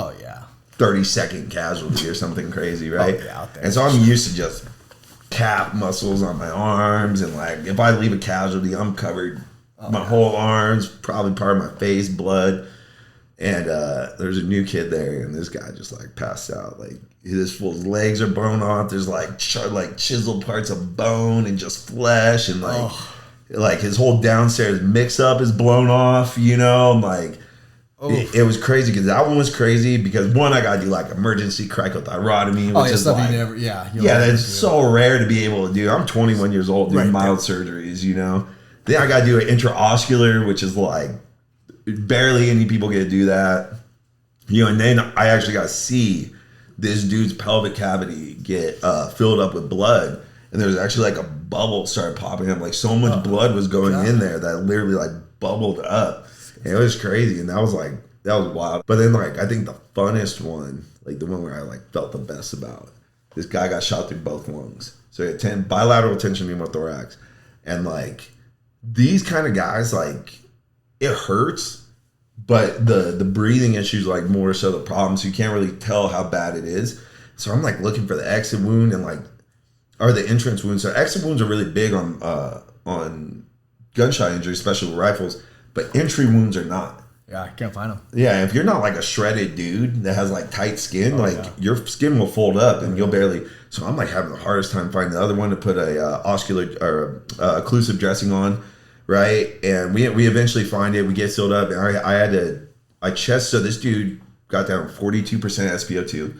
[SPEAKER 1] 30-second casualty or something crazy, right?
[SPEAKER 2] Out there.
[SPEAKER 1] And so I'm used to just calf muscles on my arms, and like if I leave a casualty, I'm covered. My whole arms, probably part of my face, blood. And there's a new kid there, and this guy just like passed out. Like his legs are blown off. There's like chiseled parts of bone and just flesh, and like his whole downstairs mix up is blown off. You know, like. It was crazy because that one was crazy because one, I gotta do like emergency cricothyrotomy, which is like, that's so rare to be able to do. I'm 21 years old doing mild surgeries, you know. Then I gotta do an intraoscular, which is like barely any people get to do that, you know. And then I actually got to see this dude's pelvic cavity get filled up with blood, and there was actually like a bubble started popping up, like so much blood was going in there that literally like bubbled up. And it was crazy, and that was wild. But then, like, I think the funnest one, like the one where I like felt the best about, this guy got shot through both lungs, so he had bilateral tension pneumothorax, and like these kind of guys, like it hurts, but the breathing issues like more so the problem, so you can't really tell how bad it is. So I'm like looking for the exit wound and like, or the entrance wound. So exit wounds are really big on gunshot injuries, especially with rifles. But entry wounds are not.
[SPEAKER 2] Yeah, I can't find them.
[SPEAKER 1] Yeah, if you're not like a shredded dude that has like tight skin, your skin will fold up and you'll barely. So I'm like having the hardest time finding the other one to put a oscular or occlusive dressing on, right? And we eventually find it. We get sealed up, and I chest. So this dude got down 42% SpO2,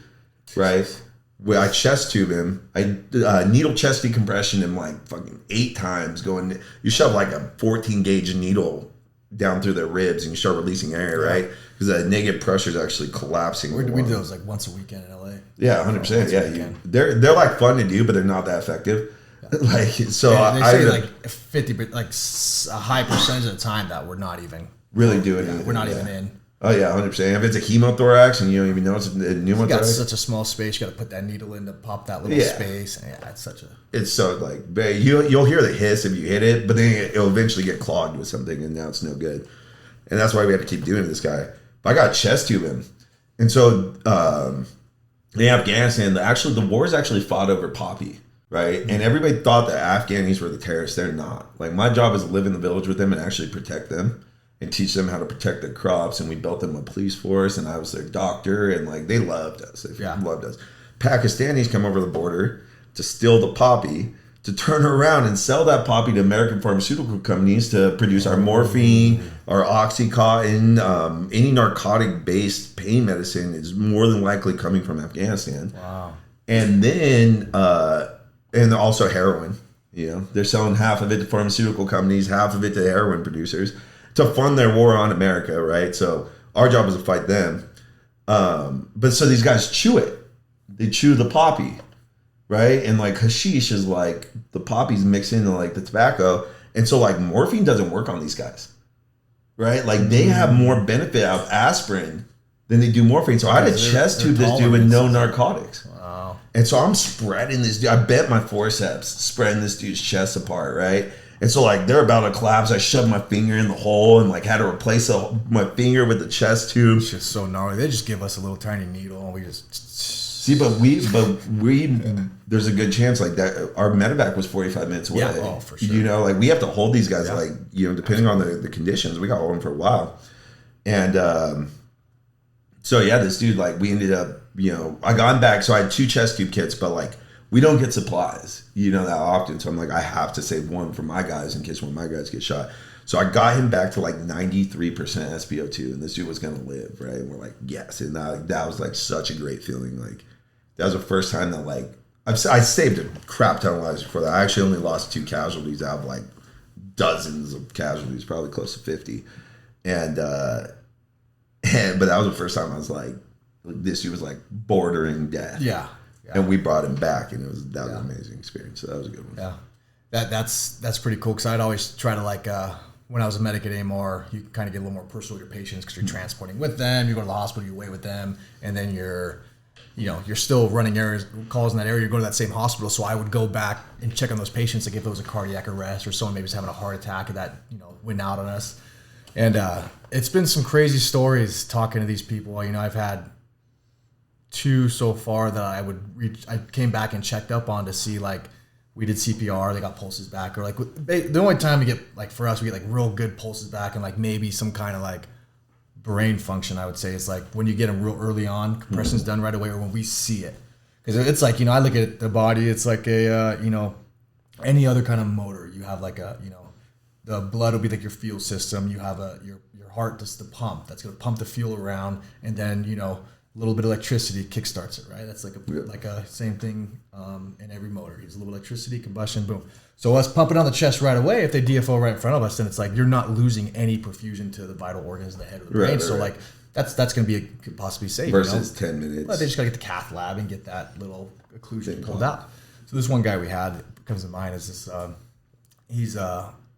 [SPEAKER 1] right? Where I chest tube him, I needle chest decompression him like fucking 8 times. You shove like a 14 gauge needle down through their ribs and you start releasing air, right? Because the negative pressure is actually collapsing.
[SPEAKER 2] We do those like once a weekend in LA.
[SPEAKER 1] Yeah, 100%. Yeah, they're like fun to do, but they're not that effective. Yeah. Like so,
[SPEAKER 2] they say like 50, like a high percentage of the time that we're not even
[SPEAKER 1] really doing it.
[SPEAKER 2] We're not even in.
[SPEAKER 1] Oh yeah, 100%. If it's a hemothorax and you don't even know it's a pneumothorax,
[SPEAKER 2] you got such a small space. You got to put that needle in to pop that little space. And
[SPEAKER 1] it's so like you'll hear the hiss if you hit it, but then it'll eventually get clogged with something, and now it's no good. And that's why we have to keep doing this guy. But I got chest tube him, and so in Afghanistan, the war is actually fought over poppy, right? And everybody thought that Afghanis were the terrorists. They're not. Like my job is to live in the village with them and actually protect them. and teach them how to protect their crops. And we built them a police force, and I was their doctor, and like they loved us. They loved us. Pakistanis come over the border to steal the poppy, to turn around and sell that poppy to American pharmaceutical companies to produce our morphine, our Oxycontin, any narcotic-based pain medicine is more than likely coming from Afghanistan.
[SPEAKER 2] Wow.
[SPEAKER 1] And then, and also heroin. You know, they're selling half of it to pharmaceutical companies, half of it to heroin producers to fund their war on America, right? So our job is to fight them. But so these guys chew it. They chew the poppy, right? And like hashish is like the poppies mixed into like the tobacco. And so like morphine doesn't work on these guys, right? Like they have more benefit out of aspirin than they do morphine. So I had to chest tube this dude with no narcotics.
[SPEAKER 2] Wow.
[SPEAKER 1] And so I'm spreading this dude. I bent my forceps, spreading this dude's chest apart, right? And so like they're about to collapse. I shoved my finger in the hole and like had to replace my finger with the chest tube.
[SPEAKER 2] It's just so gnarly. They just give us a little tiny needle and we just...
[SPEAKER 1] See, but we, there's a good chance like that. Our medevac was 45 minutes away.
[SPEAKER 2] Yeah, oh, for sure.
[SPEAKER 1] You know, like we have to hold these guys, like, you know, depending on the conditions. We got hold them for a while. And so, yeah, this dude, like, we ended up, you know, I got him back. So I had 2 chest tube kits, but like, we don't get supplies, you know, that often. So I'm like, I have to save one for my guys in case one of my guys get shot. So I got him back to like 93% SpO2, and this dude was gonna live, right? And we're like, yes, and that was like such a great feeling. Like that was the first time that like I saved a crap ton of lives before that. I actually only lost 2 casualties out of like dozens of casualties, probably close to 50, and but that was the first time I was like, this dude was like bordering death.
[SPEAKER 2] Yeah.
[SPEAKER 1] And we brought him back, and that was an amazing experience. So that was a good one.
[SPEAKER 2] Yeah, that's pretty cool because I'd always try to like when I was a medic at AMR, you kind of get a little more personal with your patients because you're transporting with them. You go to the hospital, you wait with them, and then you're still running calls in that area. You go to that same hospital, so I would go back and check on those patients, like if it was a cardiac arrest or someone maybe was having a heart attack that went out on us. And it's been some crazy stories talking to these people. You know, I've had 2 so far that I came back and checked up on to see like. We did CPR, they got pulses back, or like the only time we get like for us, we get like real good pulses back and like maybe some kind of like brain function. I would say is like when you get them real early on, compression's done right away, or when we see it, because it's like I look at the body, it's like a any other kind of motor. You have like the blood will be like your fuel system. You have your heart, that's the pump that's going to pump the fuel around, and then a little bit of electricity kickstarts it, right? That's like a same thing in every motor. There's a little electricity, combustion, boom. So us pumping on the chest right away, if they DFO right in front of us, then it's like you're not losing any perfusion to the vital organs of the head or the brain. Right. So like that's going to could possibly safe.
[SPEAKER 1] Versus 10 minutes.
[SPEAKER 2] But they just got to get the cath lab and get that little occlusion pulled out. So this one guy we had that comes to mind is this. He's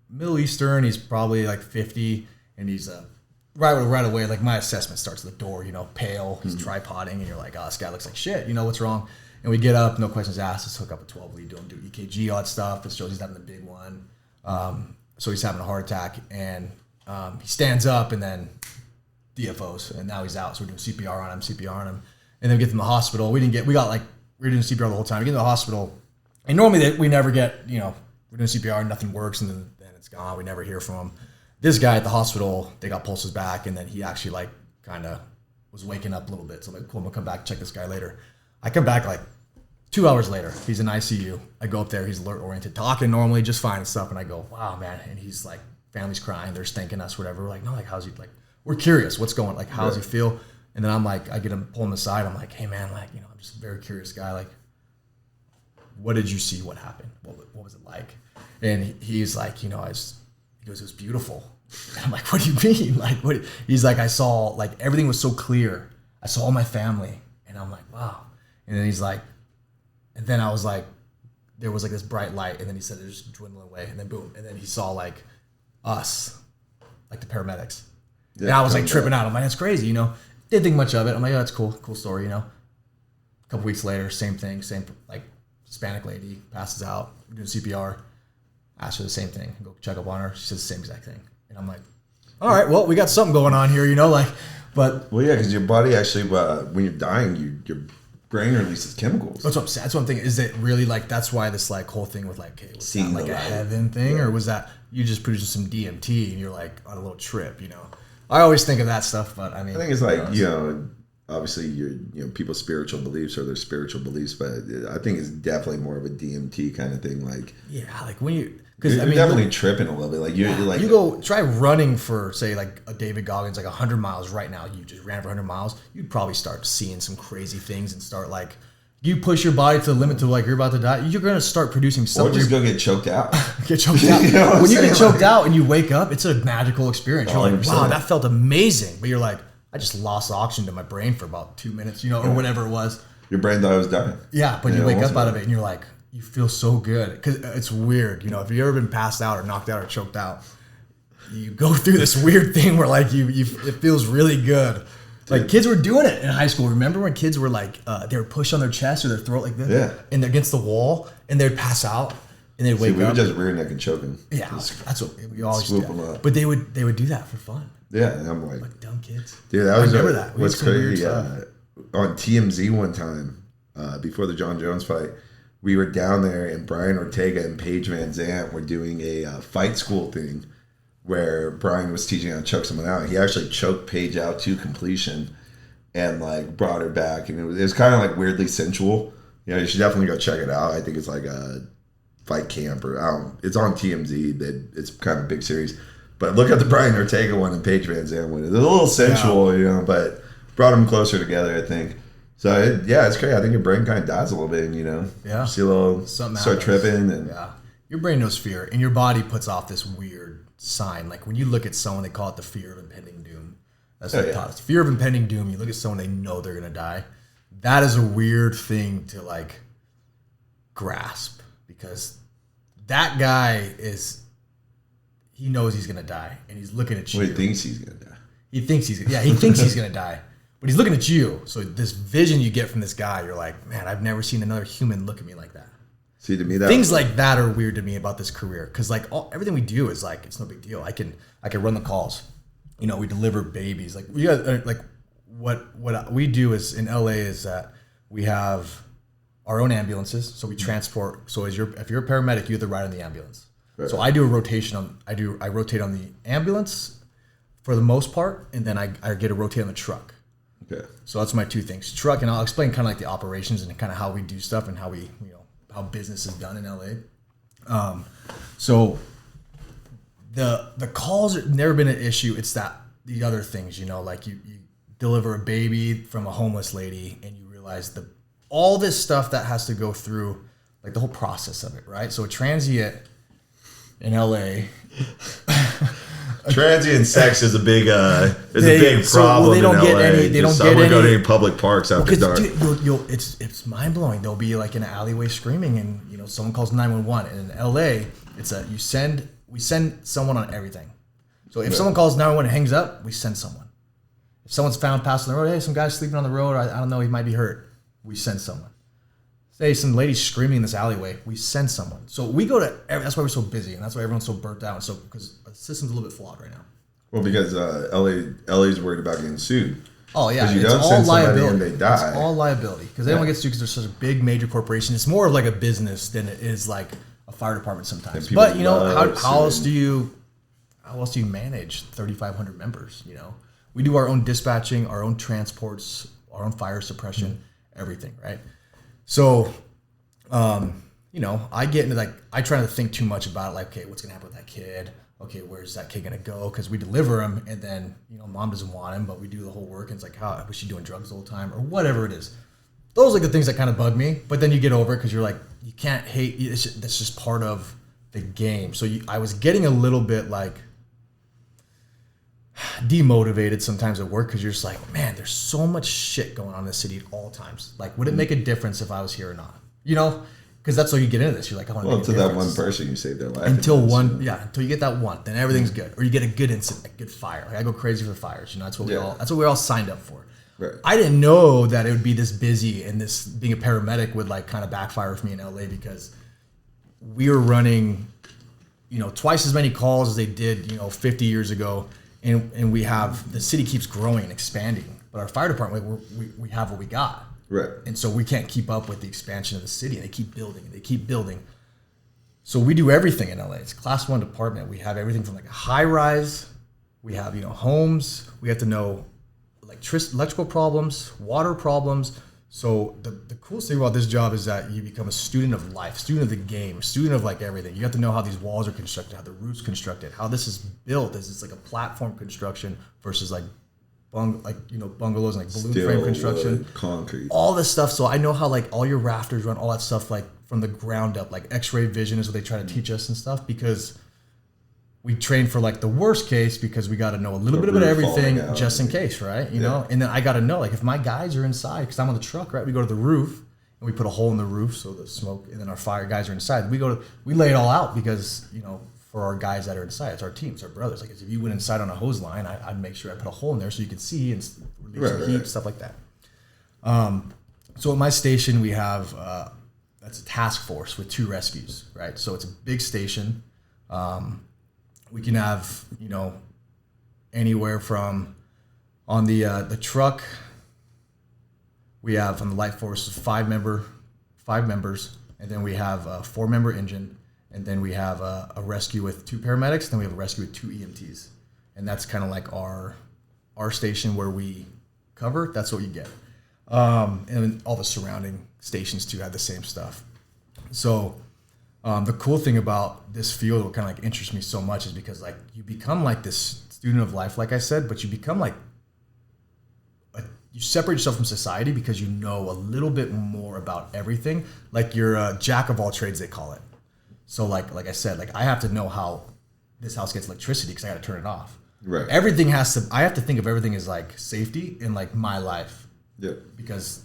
[SPEAKER 2] Middle Eastern. He's probably like 50, and he's right away, like my assessment starts at the door, pale, he's tripoding, and you're like, oh, this guy looks like shit, what's wrong? And we get up, no questions asked, let's hook up a 12 lead, do EKG, all that stuff. It shows he's having the big one. So he's having a heart attack, and he stands up and then DFOs, and now he's out. So we're doing CPR on him, and then we get to the hospital. We were doing CPR the whole time. We get to the hospital, and normally we never get, we're doing CPR, nothing works, and then it's gone. We never hear from him. This guy at the hospital, they got pulses back, and then he actually like kind of was waking up a little bit. So I'm like, cool, I'm gonna come back, check this guy later. I come back like 2 hours later. He's in ICU. I go up there. He's alert oriented, talking normally, just fine and stuff. And I go, wow, man. And he's like, family's crying. They're thanking us, whatever. We're like, no, like, how's he? Like, we're curious. What's going? Like, how's he feel? And then I'm like, I get him, pull him aside. I'm like, hey, man, like, I'm just a very curious guy. Like, what did you see? What happened? What was it like? And he's like, he goes, it was beautiful. And I'm like, what do you mean? Like, what? He's like, I saw, like, everything was so clear. I saw all my family. And I'm like, wow. And then he's like, and then I was like, there was like this bright light. And then he said it was just dwindling away. And then boom. And then he saw like us, like the paramedics. Yeah, and I was like tripping out. I'm like, that's crazy, Didn't think much of it. I'm like, oh, that's cool. Cool story, A couple weeks later, same thing. Same, like, Hispanic lady passes out. We're doing CPR. Asked her the same thing. Go check up on her. She says the same exact thing. And I'm like, all right, well, we got something going on here, but.
[SPEAKER 1] Well, yeah, because your body actually, when you're dying, brain releases chemicals.
[SPEAKER 2] That's what I'm saying. That's what I'm thinking. Is it really like that's why this like whole thing with like, okay, was
[SPEAKER 1] Seeing
[SPEAKER 2] that like
[SPEAKER 1] the
[SPEAKER 2] a
[SPEAKER 1] light.
[SPEAKER 2] heaven thing, or was that you just producing some DMT and you're like on a little trip? You know, I always think of that stuff, but I mean,
[SPEAKER 1] I think it's like obviously people's spiritual beliefs are their spiritual beliefs, but I think it's definitely more of a DMT kind of thing. Like
[SPEAKER 2] like when you. Because
[SPEAKER 1] you're definitely tripping a little bit. Like you're like
[SPEAKER 2] you go try running for say like a David Goggins like 100 miles right now. You just ran for 100 miles. You'd probably start seeing some crazy things and start like you push your body to the limit to like you're about to die. You're gonna start producing something.
[SPEAKER 1] Or just go get choked out.
[SPEAKER 2] Get choked out.
[SPEAKER 1] You know
[SPEAKER 2] when you get choked out and you wake up, it's a magical experience. You're like,
[SPEAKER 1] 100%.
[SPEAKER 2] wow, that felt amazing. But you're like, I just lost oxygen to my brain for about 2 minutes, or whatever it was.
[SPEAKER 1] Your brain thought I was dying.
[SPEAKER 2] Yeah, but you wake up out of it and you're like, you feel so good because it's weird. If you've ever been passed out or knocked out or choked out, you go through this weird thing where like it feels really good. Like kids were doing it in high school. Remember when kids were like they were pushed on their chest or their throat like this, and they're against the wall, and they'd pass out and they'd wake up.
[SPEAKER 1] We would just rear neck and choke them.
[SPEAKER 2] Yeah, that's what we always
[SPEAKER 1] swoop
[SPEAKER 2] do.
[SPEAKER 1] them up.
[SPEAKER 2] But they would do that for fun.
[SPEAKER 1] Yeah, and I'm like
[SPEAKER 2] dumb kids.
[SPEAKER 1] Dude, that was
[SPEAKER 2] I remember that.
[SPEAKER 1] What's crazy? On TMZ one time before the John Jones fight. We were down there, and Brian Ortega and Paige Van Zant were doing a fight school thing where Brian was teaching how to choke someone out. He actually choked Paige out to completion and like brought her back, and it was kind of like weirdly sensual. You should definitely go check it out. I think it's like a fight camp or it's on TMZ. It's kind of a big series. But look at the Brian Ortega one and Paige Van Zant one. It's a little sensual, but brought them closer together, I think. So it's great. I think your brain kind of dies a little bit,
[SPEAKER 2] Yeah.
[SPEAKER 1] See a little
[SPEAKER 2] Something
[SPEAKER 1] start
[SPEAKER 2] happens.
[SPEAKER 1] tripping, and
[SPEAKER 2] your brain knows fear, and your body puts off this weird sign. Like when you look at someone, they call it the fear of impending doom. That's what they taught us. Fear of impending doom. You look at someone, they know they're gonna die. That is a weird thing to like grasp because that guy he knows he's gonna die, and he's looking at you.
[SPEAKER 1] Well, he thinks he's gonna die.
[SPEAKER 2] He thinks he's gonna die. But he's looking at you. So this vision you get from this guy, you're like, man, I've never seen another human look at me like that.
[SPEAKER 1] See, to me,
[SPEAKER 2] Things like that are weird to me about this career. Because like everything we do is like, it's no big deal. I can run the calls. We deliver babies. Like we got like what we do is in LA is that we have our own ambulances. So we transport. So if you're a paramedic, you have to ride on the ambulance. Right. So I do a rotation I rotate on the ambulance for the most part, and then I get to rotate on the truck.
[SPEAKER 1] Okay.
[SPEAKER 2] So that's my two things. Truck, and I'll explain kind of like the operations and kind of how we do stuff and how we, how business is done in LA. So the calls have never been an issue. It's that the other things, like you deliver a baby from a homeless lady and you realize all this stuff that has to go through, like the whole process of it, right? So a transient in LA.
[SPEAKER 1] Transient sex is a big problem.
[SPEAKER 2] They don't
[SPEAKER 1] in
[SPEAKER 2] get
[SPEAKER 1] LA.
[SPEAKER 2] any. They don't get
[SPEAKER 1] any. Go to
[SPEAKER 2] any
[SPEAKER 1] any public parks after dark.
[SPEAKER 2] Dude, it's mind blowing. They'll be like in an alleyway screaming, and someone calls 911. And in LA, we send someone on everything. So if someone calls 911 and hangs up, we send someone. If someone's found passed on the road, hey, some guy's sleeping on the road. I don't know, he might be hurt. We send someone. Say some lady's screaming in this alleyway, we send someone. So we go to. That's why we're so busy, and that's why everyone's so burnt out. So because the system's a little bit flawed right now.
[SPEAKER 1] Well, because LA's worried about getting sued.
[SPEAKER 2] Oh yeah,
[SPEAKER 1] because you
[SPEAKER 2] it's
[SPEAKER 1] don't
[SPEAKER 2] all
[SPEAKER 1] send somebody
[SPEAKER 2] liability.
[SPEAKER 1] and they die.
[SPEAKER 2] It's all liability because everyone gets sued because they're such a big major corporation. It's more of like a business than it is like a fire department sometimes. But how else do you manage 3,500 members? We do our own dispatching, our own transports, our own fire suppression, everything, right? So, I get into I try not to think too much about it. Like, okay, what's gonna happen with that kid? Okay, where's that kid gonna go? Because we deliver him, and then mom doesn't want him, but we do the whole work. And it's like, how was she doing drugs the whole time, or whatever it is? Those are the things that kind of bug me. But then you get over it because you're like, you can't hate. That's just part of the game. So I was getting a little bit demotivated sometimes at work because you're just like, man, there's so much shit going on in the city at all times. Like, would it make a difference if I was here or not? Because that's how you get into this. You're like, I want to make a difference.
[SPEAKER 1] That one person you saved their life.
[SPEAKER 2] Until you get that one, then everything's good. Or you get a good incident, a good fire. Like I go crazy for fires. That's what we're all signed up for.
[SPEAKER 1] Right.
[SPEAKER 2] I didn't know that it would be this busy, and this being a paramedic would kind of backfire for me in LA because we were running, twice as many calls as they did, 50 years ago. And we have, the city keeps growing and expanding, but our fire department, we have what we got.
[SPEAKER 1] Right.
[SPEAKER 2] And so we can't keep up with the expansion of the city. And they keep building and they keep building. So we do everything in LA. It's a class 1 department. We have everything from like a high rise. We have, homes. We have to know electrical problems, water problems. So the coolest thing about this job is that you become a student of life, student of the game, student of like everything. You have to know how these walls are constructed, how the roof's constructed, how this is built. Is this like a platform construction versus like bungalows and like balloon
[SPEAKER 1] Steel,
[SPEAKER 2] frame construction,
[SPEAKER 1] wood, concrete,
[SPEAKER 2] all this stuff. So I know how like all your rafters run, all that stuff like from the ground up. Like X-ray vision is what they try to teach us and stuff, because we train for like the worst case, because we got to know a little bit about everything just in case, right? You know, and then I got to know like if my guys are inside, because I'm on the truck, right? We go to the roof and we put a hole in the roof so the smoke, and then our fire guys are inside. We lay it all out because for our guys that are inside, it's our team, it's our brothers. Like if you went inside on a hose line, I'd make sure I put a hole in there so you could see and release the heat, stuff like that. So at my station we have that's a task force with 2 rescues, right? So it's a big station. We can have, anywhere from on the truck, we have on the light force 5 members, and then we have a 4-member engine, and then we have a rescue with 2 paramedics, then we have a rescue with 2 EMTs. And that's kind of like our station where we cover, that's what you get. And then all the surrounding stations too have the same stuff. So the cool thing about this field, what kind of like interests me so much, is because like you become like this student of life, like I said, but you become like you separate yourself from society because you know a little bit more about everything. Like you're a jack of all trades, they call it. So like I said, like I have to know how this house gets electricity because I got to turn it off.
[SPEAKER 1] Right.
[SPEAKER 2] Everything I have to think of everything as like safety in like my life.
[SPEAKER 1] Yeah.
[SPEAKER 2] Because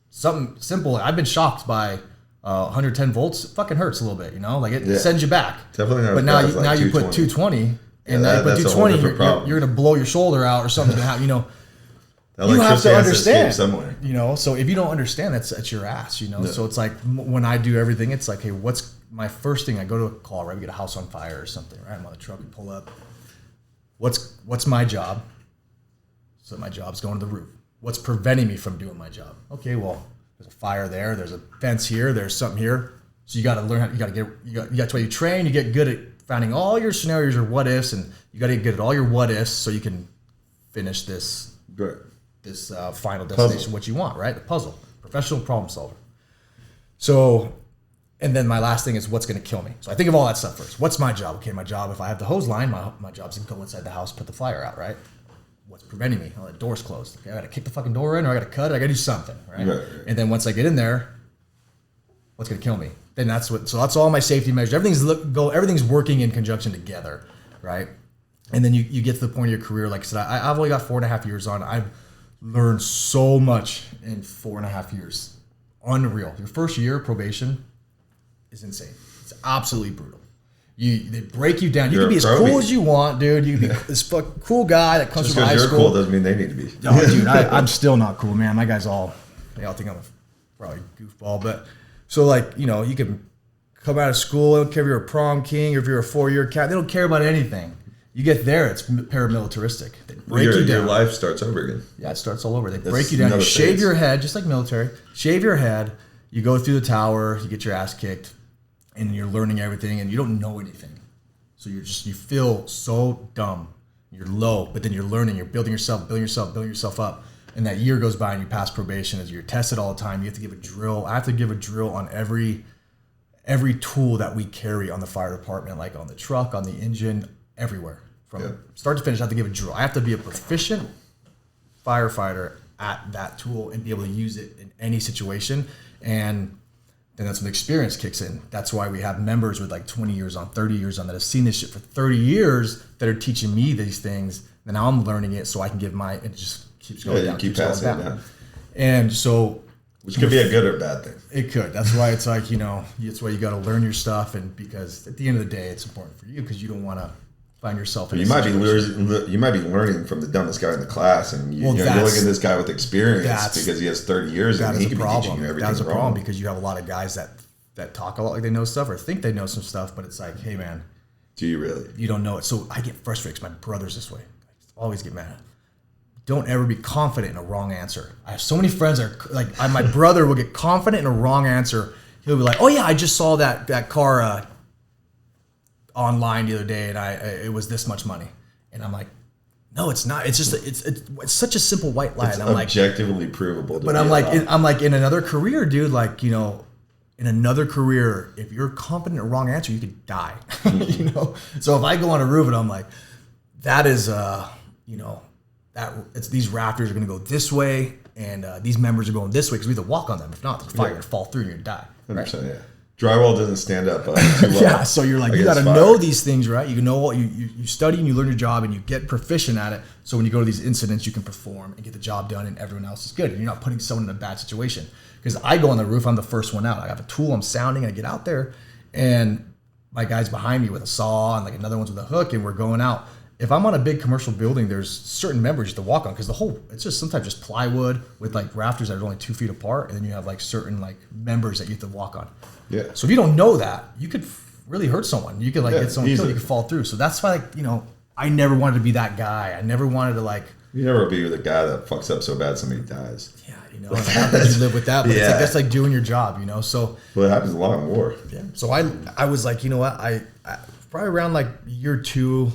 [SPEAKER 2] something simple, I've been shocked by 110 volts. It fucking hurts a little bit, like it sends you back.
[SPEAKER 1] Definitely not.
[SPEAKER 2] But now you put 220, and now you put 220, you're gonna blow your shoulder out or something's gonna happen. You have to understand
[SPEAKER 1] somewhere.
[SPEAKER 2] So if you don't understand, that's your ass. No. So it's like when I do everything, it's like, hey, what's my first thing? I go to a call, right? We get a house on fire or something, right? I'm on the truck, we pull up. What's my job? So my job's going to the roof. What's preventing me from doing my job? Okay, well, there's a fire there. There's a fence here. There's something here. So you got to learn how. That's why you train. You get good at finding all your scenarios or what ifs, and you got to get good at all your what ifs so you can finish this final destination, puzzle. What you want, right? The puzzle, professional problem solver. So, and then my last thing is what's going to kill me. So I think of all that stuff first. What's my job? Okay, my job. If I have the hose line, my job's to go inside the house, put the fire out, right? What's preventing me? Oh, the door's closed. Okay, I got to kick the fucking door in, or I got to cut it. I got to do something, right? And then once I get in there, what's going to kill me? Then that's all my safety measures. Everything's working in conjunction together, right? And then you get to the point of your career. Like I said, I've only got 4.5 years on. I've learned so much in 4.5 years. Unreal. Your first year of probation is insane. It's absolutely brutal. They break you down. You can be as cool as you want, dude. You can be this cool guy that comes from high school.
[SPEAKER 1] Just because you're cool doesn't mean they need to be.
[SPEAKER 2] No, dude, I'm still not cool, man. My guys they all think I'm probably a goofball. But so like, you can come out of school, they don't care if you're a prom king or if you're a 4-year cat. They don't care about anything. You get there, it's paramilitaristic. They break you down.
[SPEAKER 1] Your life starts over again.
[SPEAKER 2] Yeah, it starts all over. They break you down. You shave your head, just like military. Shave your head. You go through the tower. You get your ass kicked. And you're learning everything, and you don't know anything. So you feel so dumb. You're low, but then you're learning. You're building yourself up. And that year goes by, and you pass probation as you're tested all the time. You have to give a drill. I have to give a drill on every tool that we carry on the fire department, like on the truck, on the engine, everywhere. From start to finish, I have to give a drill. I have to be a proficient firefighter at that tool and be able to use it in any situation. And then that's when the experience kicks in. That's why we have members with like 20 years on, 30 years on that have seen this shit for 30 years that are teaching me these things. And now I'm learning it so I can give it just keeps going down.
[SPEAKER 1] Keep passing it down.
[SPEAKER 2] And so.
[SPEAKER 1] Which could be a good or bad thing.
[SPEAKER 2] It could. That's why it's like, that's why you got to learn your stuff. And because at the end of the day, it's important for you because you don't want to find yourself in
[SPEAKER 1] you might be learning from the dumbest guy in the class, and you're looking at this guy with experience because he has 30 years and he can be teaching you everything. That's a problem
[SPEAKER 2] because you have a lot of guys that talk a lot like they know stuff or think they know some stuff, but it's like, hey man,
[SPEAKER 1] do you really?
[SPEAKER 2] You don't know it. So I get frustrated because my brother's this way. I always get mad. don't ever be confident in a wrong answer. I have so many friends that are like, my brother will get confident in a wrong answer. He'll be like, oh yeah, I just saw that car online the other day, and it was this much money. And I'm like, no, it's not. It's just it's such a simple white lie.
[SPEAKER 1] It's
[SPEAKER 2] and I'm
[SPEAKER 1] objectively provable.
[SPEAKER 2] But I'm like in another career, dude. Like, you know, in another career, if you're confident in a wrong answer, you could die. You know. So if I go on a roof and I'm like, that is you know, that it's these rafters are going to go this way, and these members are going this way because we have to walk on them. If not, the fire going to fall through and you're going to die.
[SPEAKER 1] 100%, yeah. Drywall doesn't stand up too well.
[SPEAKER 2] Yeah, so you're like, you got to know these things, right? You know what you study and you learn your job and you get proficient at it. So when you go to these incidents, you can perform and get the job done, and everyone else is good. And you're not putting someone in a bad situation. Because I go on the roof, I'm the first one out. I have a tool, I'm sounding, and I get out there, and my guy's behind me with a saw, and like another one's with a hook, and we're going out. If I'm on a big commercial building, there's certain members you have to walk on because it's just sometimes just plywood with like rafters that are only 2 feet apart, and then you have like certain like members that you have to walk on.
[SPEAKER 1] Yeah.
[SPEAKER 2] So if you don't know that, you could really hurt someone. You could like get someone
[SPEAKER 1] easily.
[SPEAKER 2] killed. You could fall through. So that's why, like, you know, I never wanted to be that guy. I never wanted to like.
[SPEAKER 1] You never be the guy that fucks up so bad somebody dies.
[SPEAKER 2] Yeah, you know, not that you live with that, but it's like that's like doing your job, you know. So.
[SPEAKER 1] Well, it happens a lot in war.
[SPEAKER 2] Yeah. So I was like, you know what, I probably around like year 2,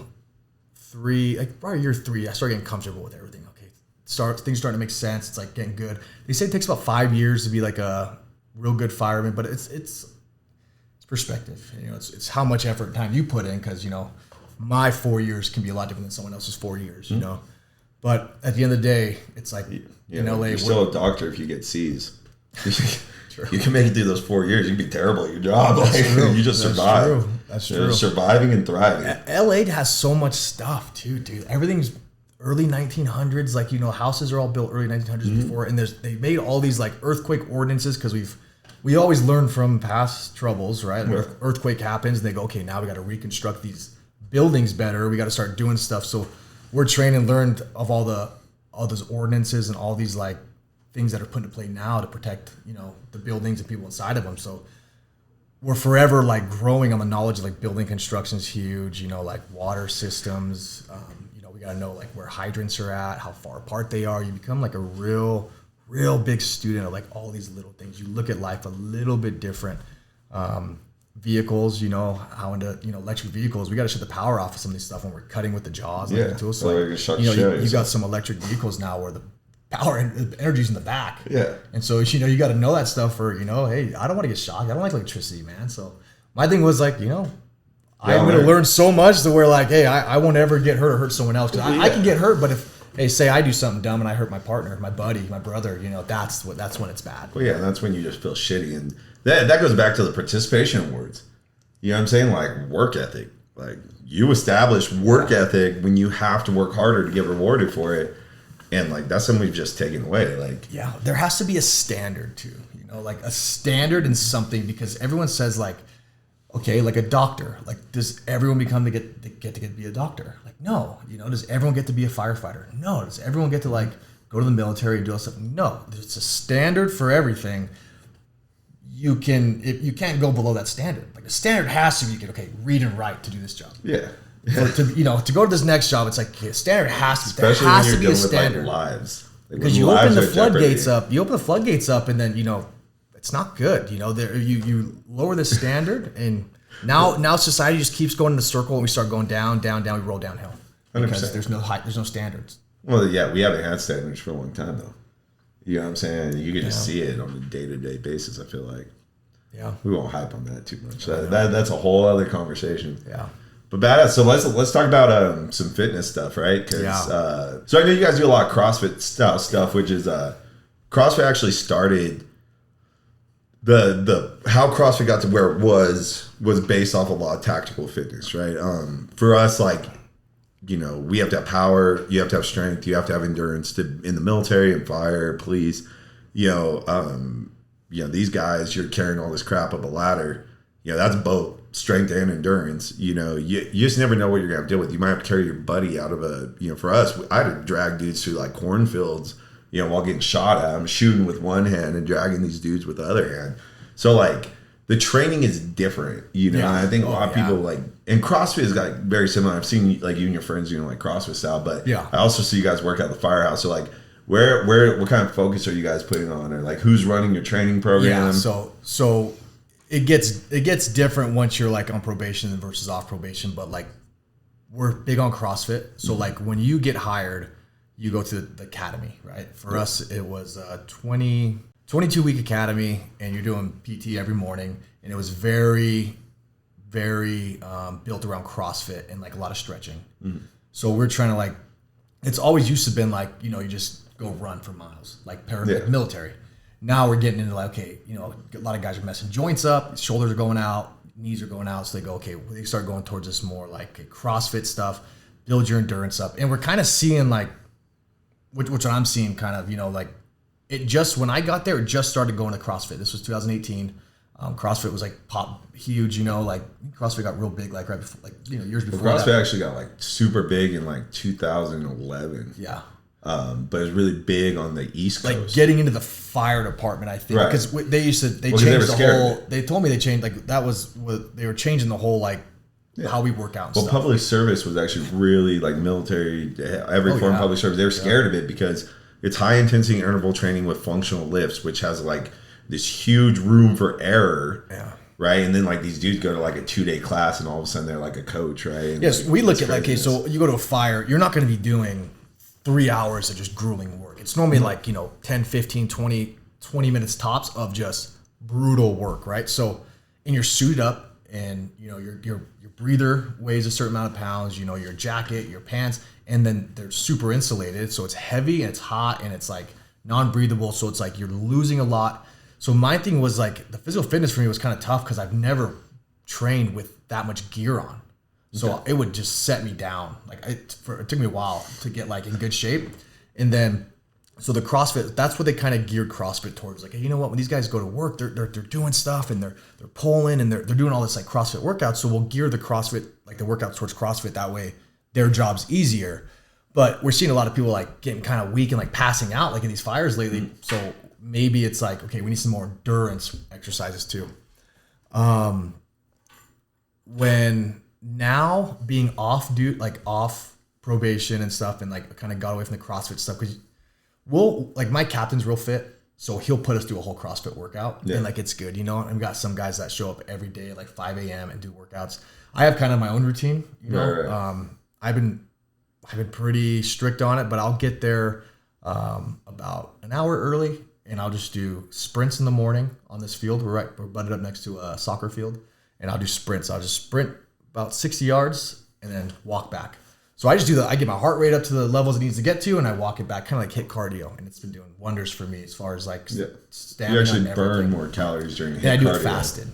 [SPEAKER 2] 3, like probably year 3, I started getting comfortable with everything. Okay, things starting to make sense. It's like getting good. They say it takes about 5 years to be like a real good fireman, but it's perspective. You know, it's how much effort and time you put in, because, you know, my 4 years can be a lot different than someone else's 4 years, you know. But at the end of the day, it's like in LA,
[SPEAKER 1] you're still a doctor if you get C's.
[SPEAKER 2] True.
[SPEAKER 1] You can make it through those 4 years. You can be terrible at your job.
[SPEAKER 2] That's true.
[SPEAKER 1] You just survive.
[SPEAKER 2] That's
[SPEAKER 1] You're
[SPEAKER 2] true.
[SPEAKER 1] surviving and thriving.
[SPEAKER 2] LA has so much stuff too, dude. Everything's early 1900s. Like, you know, houses are all built early 1900s before, and they made all these like earthquake ordinances because we always learn from past troubles, right?
[SPEAKER 1] Yeah.
[SPEAKER 2] Earthquake happens, and they go, okay, now we got to reconstruct these buildings better. We got to start doing stuff. So we're trained and learned of all those ordinances and all these like things that are put into play now to protect, you know, the buildings and people inside of them. So we're forever like growing on the knowledge of like building construction is huge, you know, like water systems. You know, we got to know like where hydrants are at, how far apart they are. You become like a real big student of like all these little things. You look at life a little bit different. Vehicles, you know, how into, you know, electric vehicles, we got to shut the power off of some of these stuff when we're cutting with the jaws.
[SPEAKER 1] Yeah.
[SPEAKER 2] Like, tools. So like, you know, you got some electric vehicles now where the power and the energy's in the back.
[SPEAKER 1] Yeah.
[SPEAKER 2] And so, you know, you got to know that stuff for, you know, hey, I don't want to get shocked. I don't like electricity, man. So my thing was like, you know, I'm going to learn so much to where like, hey, I won't ever get hurt or hurt someone else. Cause I can get hurt, but if, hey, say I do something dumb and I hurt my partner, my buddy, my brother, you know, that's when it's bad.
[SPEAKER 1] Well, yeah, that's when you just feel shitty. And that goes back to the participation awards. You know what I'm saying? Like work ethic. Like you establish work ethic when you have to work harder to get rewarded for it. And like that's something we've just taken away. Like, yeah,
[SPEAKER 2] there has to be a standard too, you know, like a standard in something, because everyone says like, okay, like a doctor, like does everyone become to get to be a doctor? Like, no, you know, does everyone get to be a firefighter? No. Does everyone get to like go to the military and do all stuff? No, there's a standard for everything. You can't go below that standard. Like the standard has to be, okay, read and write to do this job.
[SPEAKER 1] Yeah.
[SPEAKER 2] To go to this next job, it's like standard has to.
[SPEAKER 1] Especially
[SPEAKER 2] there has
[SPEAKER 1] when you're
[SPEAKER 2] to be a standard.
[SPEAKER 1] with like lives.
[SPEAKER 2] Because you open the floodgates up. You open the floodgates up, and then, you know, it's not good. You know, you lower the standard, and now society just keeps going in the circle, and we start going down. We roll downhill because
[SPEAKER 1] 100%.
[SPEAKER 2] there's no standards.
[SPEAKER 1] Well, yeah, we haven't had standards for a long time though. You know what I'm saying? You can just see it on a day-to-day basis. I feel like.
[SPEAKER 2] Yeah.
[SPEAKER 1] We won't hype on that too much. That's a whole other conversation.
[SPEAKER 2] Yeah.
[SPEAKER 1] But badass. So let's talk about some fitness stuff, right? Because so I know you guys do a lot of CrossFit style stuff, which is CrossFit actually started the how CrossFit got to where it was based off a lot of tactical fitness, right? For us, like, you know, we have to have power, you have to have strength, you have to have endurance in the military and fire, police. You know, these guys, you're carrying all this crap up a ladder. You know, that's both strength and endurance. You know, you just never know what you're going to deal with. You might have to carry your buddy out of for us, I had to drag dudes through like cornfields, you know, while getting shot at. I'm shooting with one hand and dragging these dudes with the other hand. So like, the training is different, you know.
[SPEAKER 2] Yeah.
[SPEAKER 1] And I think a lot of
[SPEAKER 2] yeah.
[SPEAKER 1] people like, and CrossFit is like very similar. I've seen like you and your friends doing like CrossFit style, but
[SPEAKER 2] Yeah.
[SPEAKER 1] I also see you guys work out the Firehouse. So like, what kind of focus are you guys putting on, or like who's running your training program?
[SPEAKER 2] Yeah. So it gets different once you're like on probation versus off probation, but like we're big on CrossFit. So like when you get hired, you go to the academy, right? For us, it was a 22-week academy, and you're doing PT every morning, and it was very, very built around CrossFit and like a lot of stretching. So we're trying to like, it's always used to been like, you know, you just go run for miles, like military. Now we're getting into like, okay, you know, a lot of guys are messing joints up, shoulders are going out, knees are going out, so they go, okay, they start going towards this more like CrossFit stuff, build your endurance up, and we're kind of seeing like, which I'm seeing kind of, you know, like it just, when I got there, it just started going to CrossFit. This was 2018. CrossFit was like pop huge, you know, like CrossFit got real big, like right before, like, you know, years before.
[SPEAKER 1] Well, CrossFit actually got like super big in like 2011.
[SPEAKER 2] Yeah.
[SPEAKER 1] But it was really big on the East Coast.
[SPEAKER 2] Like getting into the fire department, I think, because they used to, they changed the whole, they told me they changed, like that was what they were changing the whole, like how we work out and stuff.
[SPEAKER 1] Public service was actually really like military, every form of public service. They were scared of it because it's high intensity interval training with functional lifts, which has like this huge room for error. Yeah. Right. And then like these dudes go to like a 2-day class and all of a sudden they're like a coach. Right. And
[SPEAKER 2] yes.
[SPEAKER 1] Like,
[SPEAKER 2] we look at like, okay, so you go to a fire, you're not going to be doing 3 hours of just grueling work. It's normally like, you know, 10, 15, 20 minutes tops of just brutal work. Right. So, and you're suited up and, you know, your breather weighs a certain amount of pounds, you know, your jacket, your pants, and then they're super insulated. So it's heavy and it's hot and it's like non-breathable. So it's like you're losing a lot. So my thing was like the physical fitness for me was kind of tough because I've never trained with that much gear on. So it would just set me down. Like it took me a while to get like in good shape. And then, so the CrossFit, that's what they kind of geared CrossFit towards. Like, hey, you know what? When these guys go to work, they're doing stuff and they're pulling and they're doing all this like CrossFit workouts. So we'll gear the CrossFit, like the workouts towards CrossFit. That way their job's easier. But we're seeing a lot of people like getting kind of weak and like passing out like in these fires lately. So maybe it's like, okay, we need some more endurance exercises too. When now being off probation and stuff and like kind of got away from the CrossFit stuff, because like my captain's real fit, so he'll put us through a whole CrossFit workout and like it's good, you know. And we got some guys that show up every day at like 5 a.m. and do workouts. I have kind of my own routine, you know. Right. I've been pretty strict on it, but I'll get there about an hour early and I'll just do sprints in the morning on this field. We're butted up next to a soccer field, and I'll do sprints. I'll just sprint about 60 yards and then walk back. So I just do that. I get my heart rate up to the levels it needs to get to, and I walk it back, kind of like HIIT cardio, and it's been doing wonders for me as far as like stamina.
[SPEAKER 1] You actually burn more calories during HIIT cardio.
[SPEAKER 2] I do it fasted.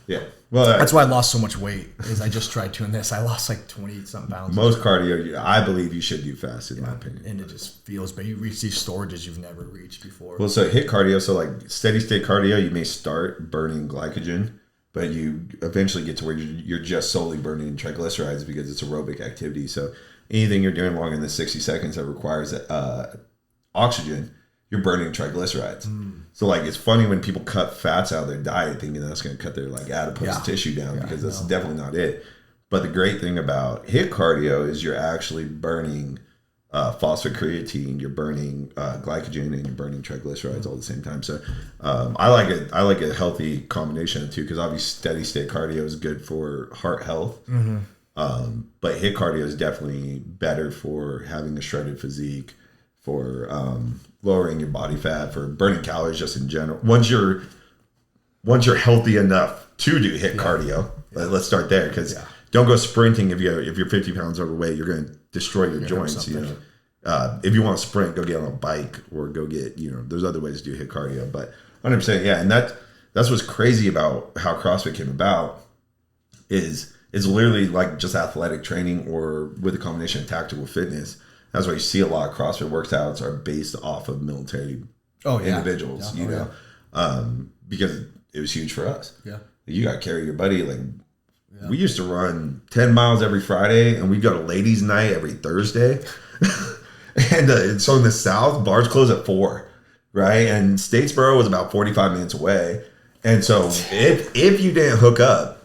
[SPEAKER 1] Yeah. Well,
[SPEAKER 2] that's why I lost so much weight. Is I just tried doing this. I lost like 20 something pounds.
[SPEAKER 1] Most cardio, I believe you should do fasted, in my opinion.
[SPEAKER 2] And it just feels, but you reach these storages you've never reached before.
[SPEAKER 1] Well, so HIIT cardio, so like steady state cardio, you may start burning glycogen, but you eventually get to where you're just solely burning triglycerides because it's aerobic activity. So anything you're doing longer than 60 seconds that requires oxygen, you're burning triglycerides. So like it's funny when people cut fats out of their diet thinking that's going to cut their like adipose tissue down because that's definitely not it. But the great thing about HIIT cardio is you're actually burning phosphocreatine, you're burning glycogen, and you're burning triglycerides all at the same time. So I like it. I like a healthy combination of the two because obviously steady state cardio is good for heart health. But HIIT cardio is definitely better for having a shredded physique, for lowering your body fat, for burning calories just in general. Once you're healthy enough to do HIIT cardio, let's start there because don't go sprinting if you're 50 pounds overweight. You're going to destroy your joints. You know, if you want to sprint, go get on a bike or go get, you know, there's other ways to do HIIT cardio. But 100%, yeah, and that's what's crazy about how CrossFit came about is it's literally like just athletic training or with a combination of tactical fitness. That's why you see a lot of CrossFit workouts are based off of military individuals, you know, because it was huge for us. Yeah. You got to carry your buddy. Like we used to run 10 miles every Friday and we'd go to ladies night every Thursday. And so in the South, bars close at 4, right? And Statesboro was about 45 minutes away. And so if you didn't hook up,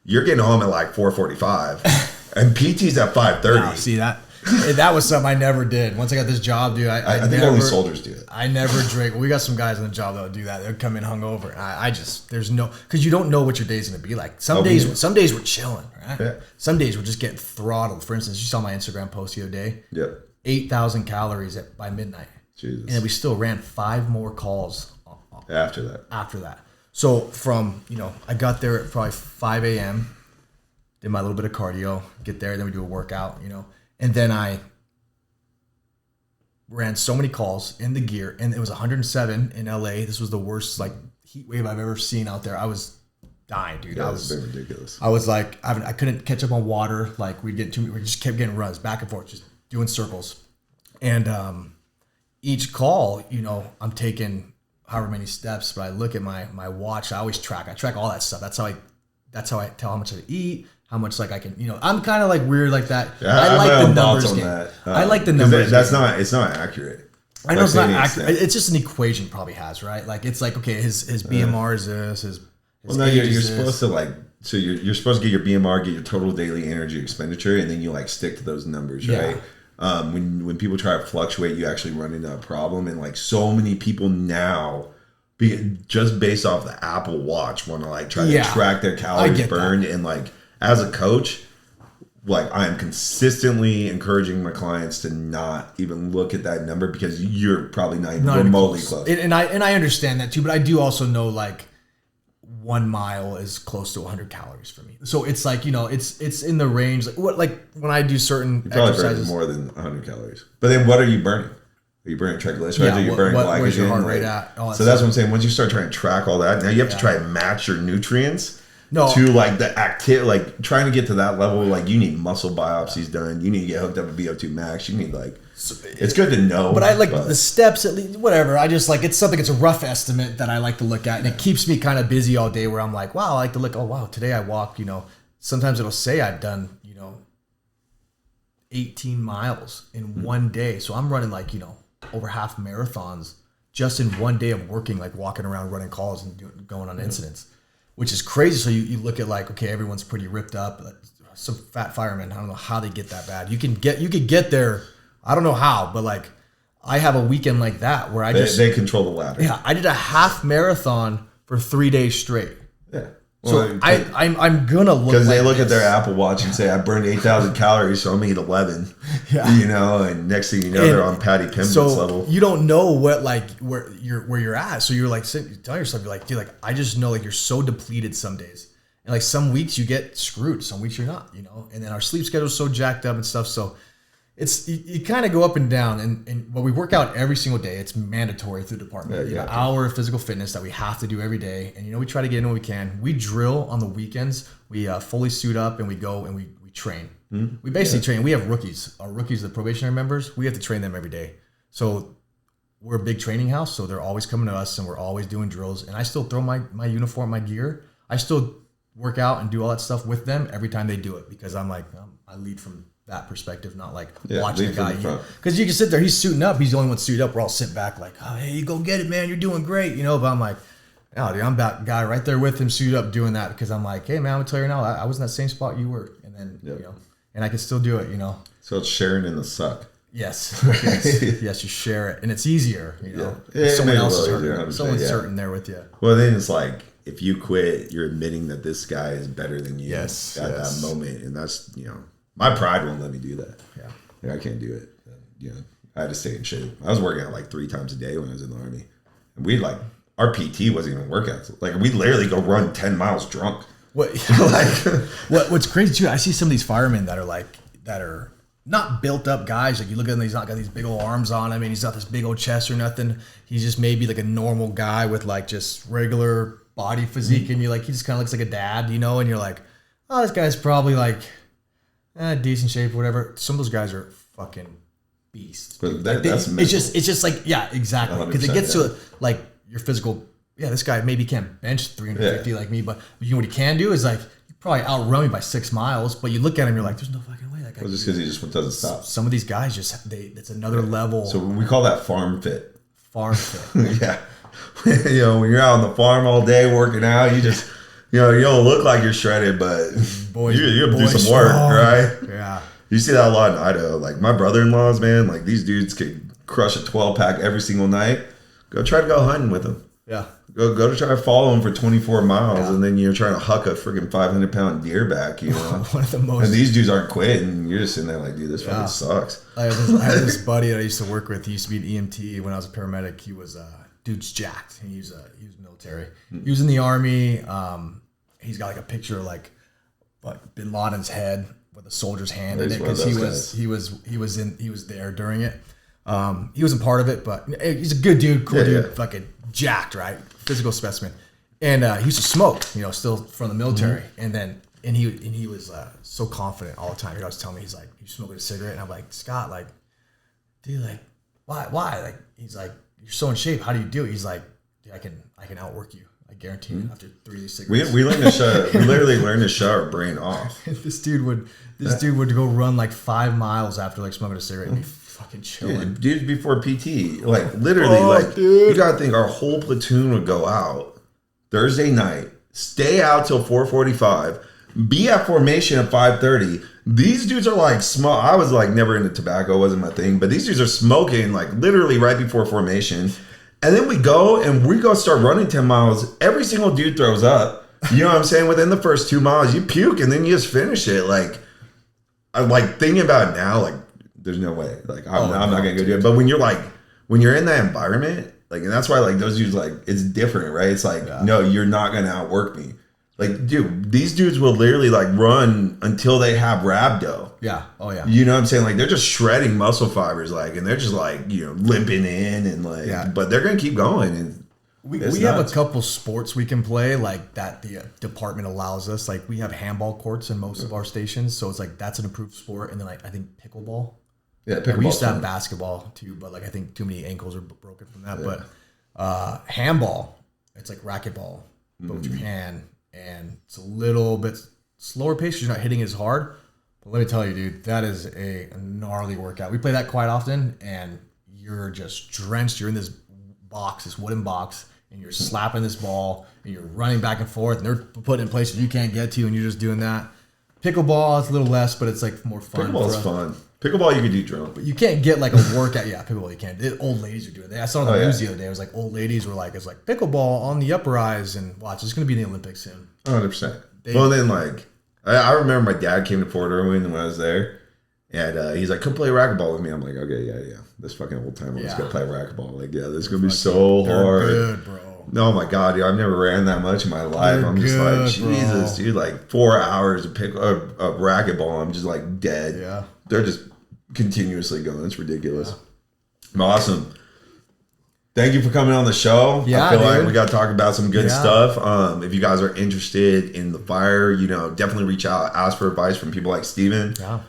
[SPEAKER 1] you're getting home at like 4:45, and PT's at 5:30.
[SPEAKER 2] Wow, see that was something I never did. Once I got this job, dude,
[SPEAKER 1] I think only soldiers do it.
[SPEAKER 2] I never drink. We got some guys on the job that would do that. They'd come in hungover. And I just there's no because you don't know what your day's gonna be like. Some days we're chilling, right? Yeah. Some days we're just getting throttled. For instance, you saw my Instagram post the other day.
[SPEAKER 1] Yep.
[SPEAKER 2] 8,000 calories by midnight.
[SPEAKER 1] Jesus.
[SPEAKER 2] And we still ran 5 more calls
[SPEAKER 1] after that.
[SPEAKER 2] So from I got there at probably 5 a.m. Did my little bit of cardio. Get there, then we do a workout. And then I ran so many calls in the gear, and it was 107 in LA. This was the worst heat wave I've ever seen out there. I was dying, dude.
[SPEAKER 1] Yeah, it's been ridiculous.
[SPEAKER 2] I was like, I couldn't catch up on water. Like we just kept getting runs back and forth, just doing circles. And each call, I'm taking however many steps, but I look at my watch. I always track. I track all that stuff. That's how I tell how much I eat. How much I can, I'm kind of like weird like that.
[SPEAKER 1] Yeah,
[SPEAKER 2] I like the numbers game. I like the numbers.
[SPEAKER 1] It's not accurate.
[SPEAKER 2] I know it's not accurate. It's just an equation he probably has, right? Like it's like, okay, his BMR is this, his
[SPEAKER 1] well, no, you're supposed to so you're supposed to get your BMR, get your total daily energy expenditure, and then you stick to those numbers, right? When people try to fluctuate, you actually run into a problem, and so many people now, just based off the Apple Watch, want to try to track their calories burned, and as a coach, I am consistently encouraging my clients to not even look at that number because you're probably not even remotely close.
[SPEAKER 2] And I understand that too, but I do also know 1 mile is close to 100 calories for me. So it's it's in the range. When I do certain exercises,
[SPEAKER 1] more than 100 calories. But then what are you burning? Are you burning triglycerides?
[SPEAKER 2] Yeah,
[SPEAKER 1] are you burning glycogen?
[SPEAKER 2] Where's your heart rate at?
[SPEAKER 1] So that's what I'm saying. Once you start trying to track all that, now you have to try and match your nutrients. To the activity, trying to get to that level, you need muscle biopsies done. You need to get hooked up with VO2 max. You need it's good to know.
[SPEAKER 2] But I the steps at least, whatever. I just it's something, it's a rough estimate that I like to look at. And it keeps me kind of busy all day where I'm like, wow, I like to look, oh wow, today I walked, sometimes it'll say I've done, 18 miles in one day. So I'm running over half marathons just in one day of working, walking around, running calls and going on incidents. Which is crazy. So you look at okay, everyone's pretty ripped up. Some fat firemen, I don't know how they get that bad. You could get there. I don't know how, but I have a weekend like that where
[SPEAKER 1] they control the ladder.
[SPEAKER 2] Yeah, I did a half marathon for 3 days straight.
[SPEAKER 1] Yeah.
[SPEAKER 2] Well, so I'm gonna look
[SPEAKER 1] because they look at their Apple Watch and say I burned 8,000 calories, so I'm gonna eat 11. Yeah. And next thing you know, they're on Patty Pimblett level.
[SPEAKER 2] You don't know what where you're at, so you're tell yourself you're dude, I just know you're so depleted some days, and some weeks you get screwed, some weeks you're not, and then our sleep schedule is so jacked up and stuff, so. It's you kind of go up and down, but we work out every single day. It's mandatory through the department. An hour of physical fitness that we have to do every day, and we try to get in when we can. We drill on the weekends. We fully suit up and we go and we train. Mm-hmm. We basically train. We have rookies. Our rookies, the probationary members, we have to train them every day. So we're a big training house, so they're always coming to us, and we're always doing drills. And I still throw my uniform, my gear. I still work out and do all that stuff with them every time they do it because I'm I lead from that perspective, not watching the guy. Because you can sit there, he's suiting up, he's the only one suited up. We're all sitting back oh, hey, you go get it, man. You're doing great, But I'm oh, dude, I'm that guy right there with him, suited up, doing that because I'm hey, man, I'm gonna tell you now, I was in that same spot you were, and then and I can still do it, So
[SPEAKER 1] it's sharing in the suck.
[SPEAKER 2] Yes, yes, you share it, and it's easier, Someone else is hurting. Someone's hurting there with you.
[SPEAKER 1] Well, then it's if you quit, you're admitting that this guy is better than you at that moment, and that's my pride won't let me do that. Yeah, I can't do it. I had to stay in shape. I was working out 3 times a day when I was in the Army, and we our PT wasn't even workouts. We literally go run 10 miles drunk.
[SPEAKER 2] What's crazy too? I see some of these firemen that are not built up guys. You look at him, he's not got these big old arms on him, and he's not this big old chest or nothing. He's just maybe a normal guy with just regular body physique, and he just kind of looks like a dad, and you're oh, this guy's probably decent shape or whatever. Some of those guys are fucking beasts.
[SPEAKER 1] But that's
[SPEAKER 2] it's just exactly because it gets to your physical. Yeah, this guy maybe can't bench 350 like me, but what he can do is you probably outrun me by 6 miles. But you look at him, you're there's no fucking way that guy.
[SPEAKER 1] Well, just because he just doesn't stop.
[SPEAKER 2] Some of these guys it's another level.
[SPEAKER 1] So we call that farm fit.
[SPEAKER 2] Farm fit.
[SPEAKER 1] Yeah. You know, when you're out on the farm all day working out, you just, you know, you don't look like you're shredded, but you do some work, right?
[SPEAKER 2] Yeah.
[SPEAKER 1] You see that a lot in Idaho. Like my brother-in-laws, man, like these dudes could crush a 12-pack every single night. Go try to go hunting with them.
[SPEAKER 2] Yeah.
[SPEAKER 1] Go to try to follow them for 24 miles,
[SPEAKER 2] Yeah.
[SPEAKER 1] and then you're trying to huck a freaking 500-pound deer back, you know?
[SPEAKER 2] One of the most.
[SPEAKER 1] And these dudes aren't quitting. You're just sitting there like, dude, this fucking sucks.
[SPEAKER 2] I had this buddy that I used to work with. He used to be an EMT when I was a paramedic. He was dude's jacked. He was military. He was in the army. He's got like a picture of like Bin Laden's head with a soldier's hand in it because he was there during it. He wasn't part of it, but he's a good dude, cool dude, fucking jacked, right? Physical specimen. And he used to smoke, you know, still from the military. And he was so confident all the time. He always tell me, he's like, you smoking a cigarette? And I'm like, Scott, like, dude, like, why? Like, he's like, you're so in shape. How do you do it? He's like, dude, I can outwork you. I guarantee you after 3 of these cigarettes.
[SPEAKER 1] We literally learned to shut our brain off.
[SPEAKER 2] This dude would go run like 5 miles after like smoking a cigarette and be fucking chilling.
[SPEAKER 1] Dude, before PT, like literally, dude. You gotta think our whole platoon would go out Thursday night, stay out till 4:45, be at formation at 5:30. These dudes are like smoke. I was like never into tobacco, wasn't my thing, but these dudes are smoking like literally right before formation. And then we go start running 10 miles. Every single dude throws up. You know what I'm saying? Within the first 2 miles, you puke and then you just finish it. Like, I'm like thinking about it now, like, there's no way. Like, I'm not going to go do it. But when you're in that environment, like, and that's why, like, those dudes, like, it's different, right? It's like, no, you're not going to outwork me. Like, dude, these dudes will literally, like, run until they have rhabdo.
[SPEAKER 2] Yeah. Oh, yeah.
[SPEAKER 1] You know what I'm saying? Like, they're just shredding muscle fibers, like, and they're just, like, you know, limping in and, like, but they're going to keep going. And
[SPEAKER 2] we have a couple sports we can play, like, that the department allows us. Like, we have handball courts in most of our stations. So it's, like, that's an approved sport. And then, like, I think pickleball.
[SPEAKER 1] Yeah, pickleball.
[SPEAKER 2] We used to have basketball, too. But, like, I think too many ankles are broken from that. Yeah. But handball, it's like racquetball, but with your hand. And it's a little bit slower pace. You're not hitting as hard. But let me tell you, dude, that is a gnarly workout. We play that quite often, and you're just drenched. You're in this box, this wooden box, and you're slapping this ball, and you're running back and forth, and they're putting in places you can't get to, and you're just doing that. Pickleball, it's a little less, but it's like more fun.
[SPEAKER 1] Pickleball's fun. Pickleball, you can do drunk.
[SPEAKER 2] But you can't get like a workout. Yeah, pickleball, you can't. Old ladies are doing that. I saw it on the news the other day. It was like old ladies were like, it's like pickleball on the uprise, and watch, it's going to be in the Olympics soon.
[SPEAKER 1] 100%. Well, then, like, I remember my dad came to Fort Irwin when I was there, and he's like, come play racquetball with me. I'm like, okay, yeah. This fucking old time, let's go play racquetball. Like, yeah, this is going to be so hard.
[SPEAKER 2] Good, bro.
[SPEAKER 1] Oh my God, I've never ran that much in my life. I'm just like, Jesus, dude, like 4 hours of racquetball. I'm just like dead.
[SPEAKER 2] Yeah.
[SPEAKER 1] They're just continuously going. It's ridiculous. Yeah. Awesome. Thank you for coming on the show.
[SPEAKER 2] Yeah,
[SPEAKER 1] I feel like we got to talk about some good stuff. If you guys are interested in the fire, you know, definitely reach out, ask for advice from people like Steven.
[SPEAKER 2] Yeah.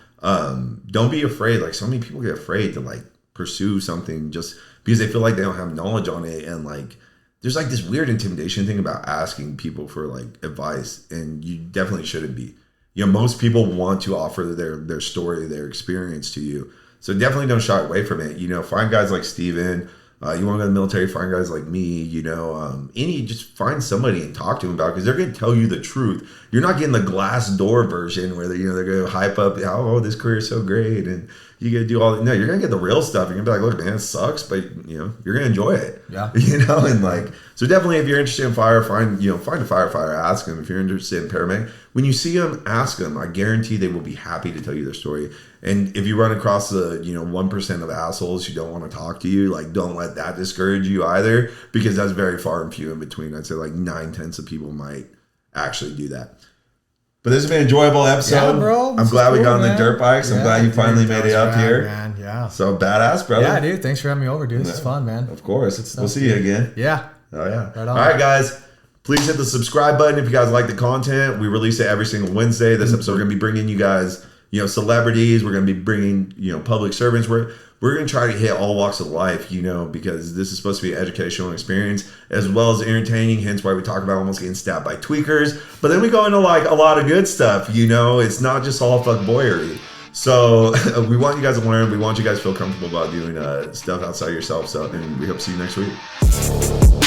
[SPEAKER 1] Don't be afraid. Like, so many people get afraid to like pursue something just because they feel like they don't have knowledge on it. And like, there's like this weird intimidation thing about asking people for like advice, and you definitely shouldn't be. You know, most people want to offer their story, their experience to you. So definitely don't shy away from it. You know, find guys like Steven. You want to go to the military, find guys like me, you know, just find somebody and talk to them about it, because they're going to tell you the truth. You're not getting the glass door version where they're going to hype up, oh, this career is so great, and you got to do all that. No, you're going to get the real stuff. You're going to be like, look, man, it sucks, but, you know, you're going to enjoy it.
[SPEAKER 2] Yeah.
[SPEAKER 1] You know, and like, so definitely if you're interested in fire, find a firefighter, ask them. If you're interested in paramedic, when you see them, ask them. I guarantee they will be happy to tell you their story. And if you run across the, 1% of assholes who don't want to talk to you, like, don't let that discourage you either, because that's very far and few in between. I'd say like 9/10 of people might actually do that. But this has been an enjoyable episode.
[SPEAKER 2] Yeah, bro.
[SPEAKER 1] I'm glad we got on the dirt bikes. I'm glad you finally made it up here.
[SPEAKER 2] Man. Yeah.
[SPEAKER 1] So badass, brother.
[SPEAKER 2] Yeah, dude. Thanks for having me over, dude. This is fun, man.
[SPEAKER 1] Of course. We'll see you again.
[SPEAKER 2] Yeah.
[SPEAKER 1] Oh, yeah.
[SPEAKER 2] Right on.
[SPEAKER 1] All right, guys. Please hit the subscribe button if you guys like the content. We release it every single Wednesday. This episode, we're going to be bringing you guys, celebrities. We're going to be bringing, public servants. We're going to try to hit all walks of life, because this is supposed to be an educational experience as well as entertaining. Hence why we talk about almost getting stabbed by tweakers. But then we go into like a lot of good stuff, It's not just all fuck boyery. So we want you guys to learn. We want you guys to feel comfortable about doing stuff outside yourself. So, and we hope to see you next week.